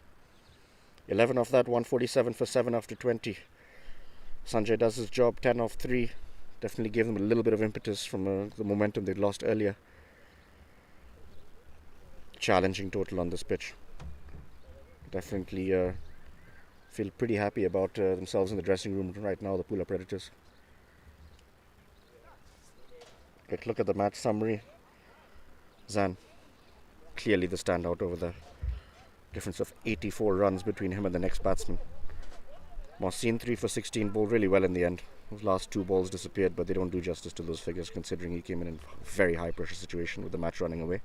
11 off that, 147 for 7 after 20. Sanjay does his job, 10 off 3. Definitely gave them a little bit of impetus from the momentum they'd lost earlier. Challenging total on this pitch. Definitely feel pretty happy about themselves in the dressing room right now, the Pula Predators. Quick look at the match summary. Zan, clearly the standout over there. Difference of 84 runs between him and the next batsman. Mohsin 3 for 16, bowled really well in the end. Those last 2 balls disappeared, but they don't do justice to those figures considering he came in a very high pressure situation with the match running away.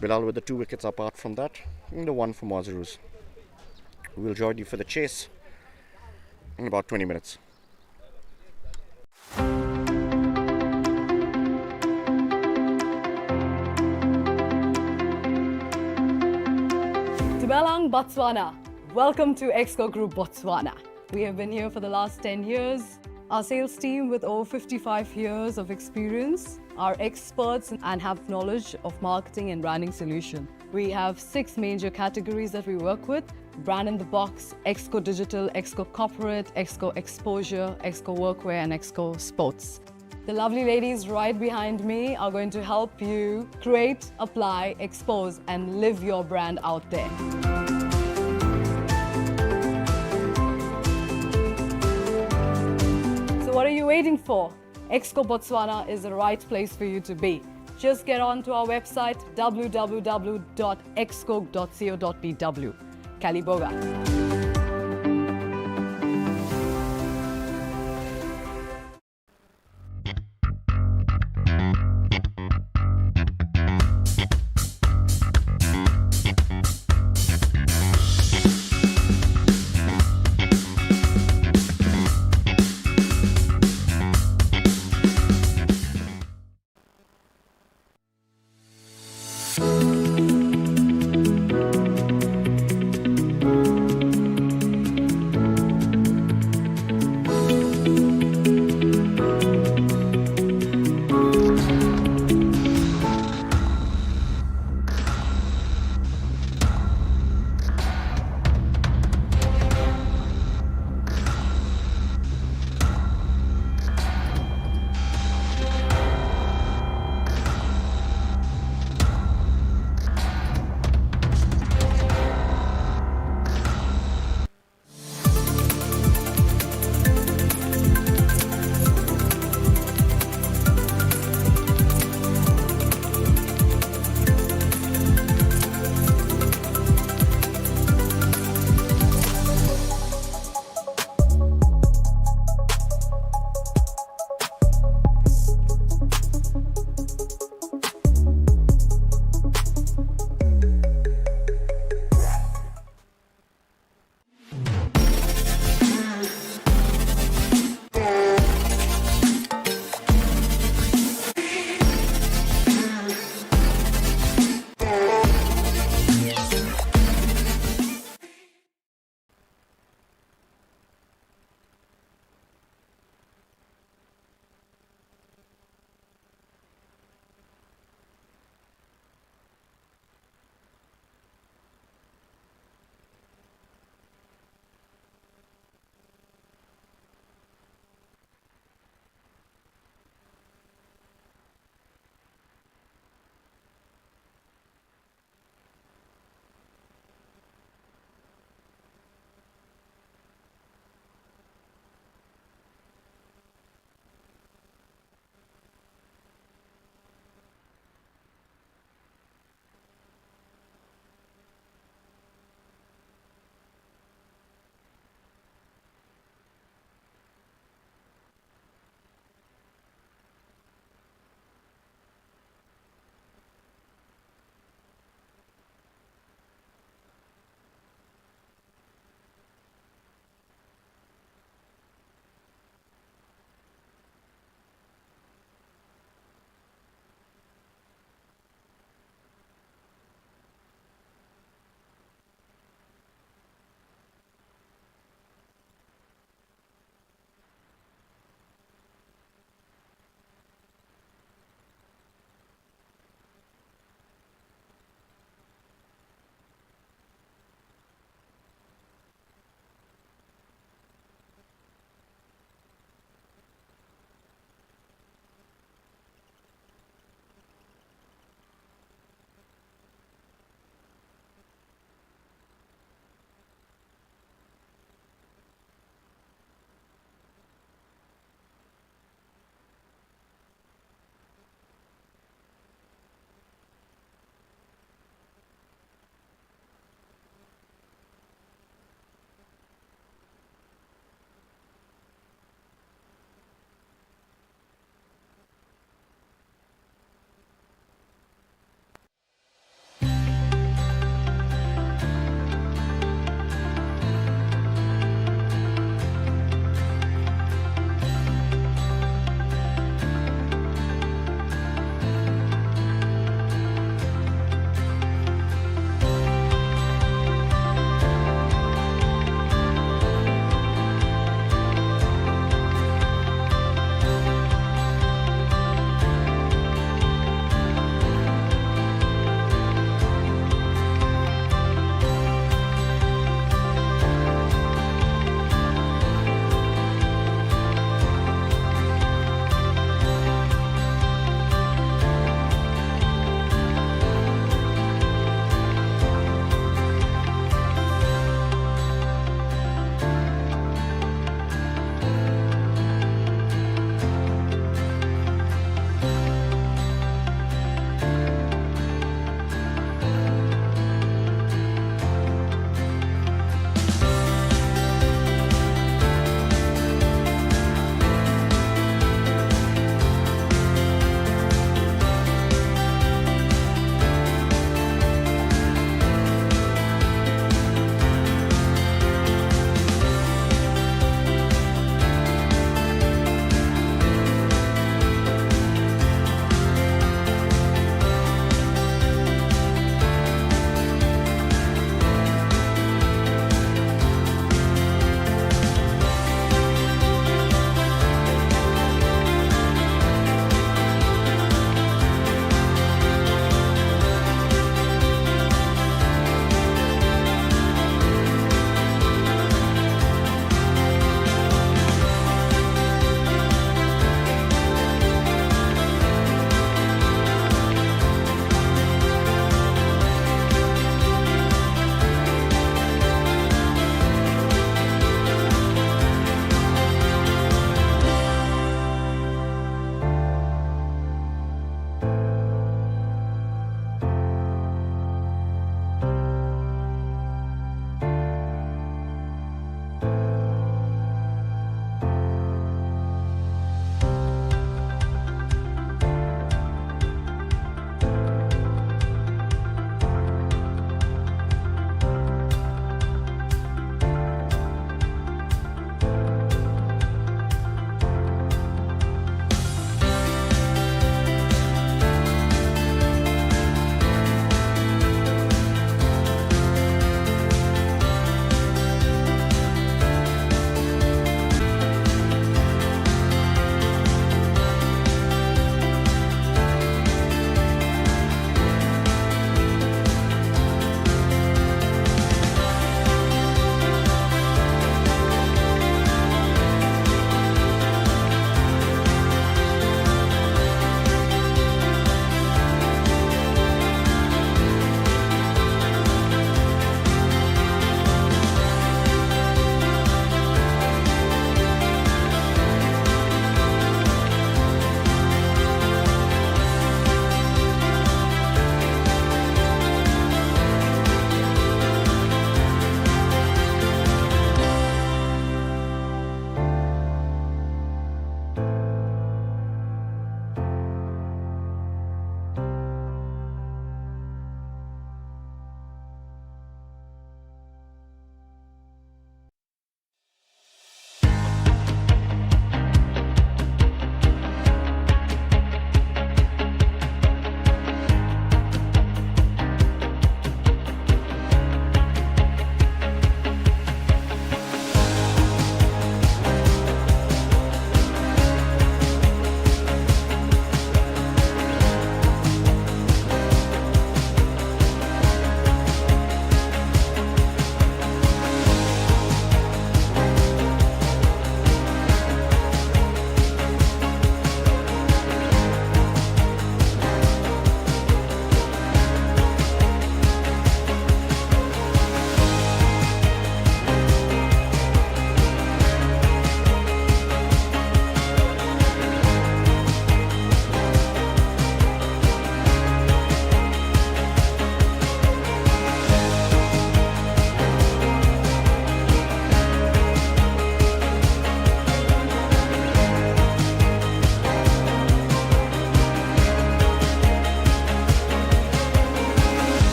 Bilal with the 2 wickets apart from that, and the 1 for Mazaruz. We'll join you for the chase in about 20 minutes. Dumelang, Botswana. Welcome to Exco Group Botswana. We have been here for the last 10 years. Our sales team with over 55 years of experience are experts and have knowledge of marketing and branding solution. We have 6 major categories that we work with: Brand in the Box, Exco Digital, Exco Corporate, Exco Exposure, Exco Workwear and Exco Sports. The lovely ladies right behind me are going to help you create, apply, expose and live your brand out there. What are you waiting for? Exco Botswana is the right place for you to be. Just get on to our website www.exco.co.bw. Kaliboga.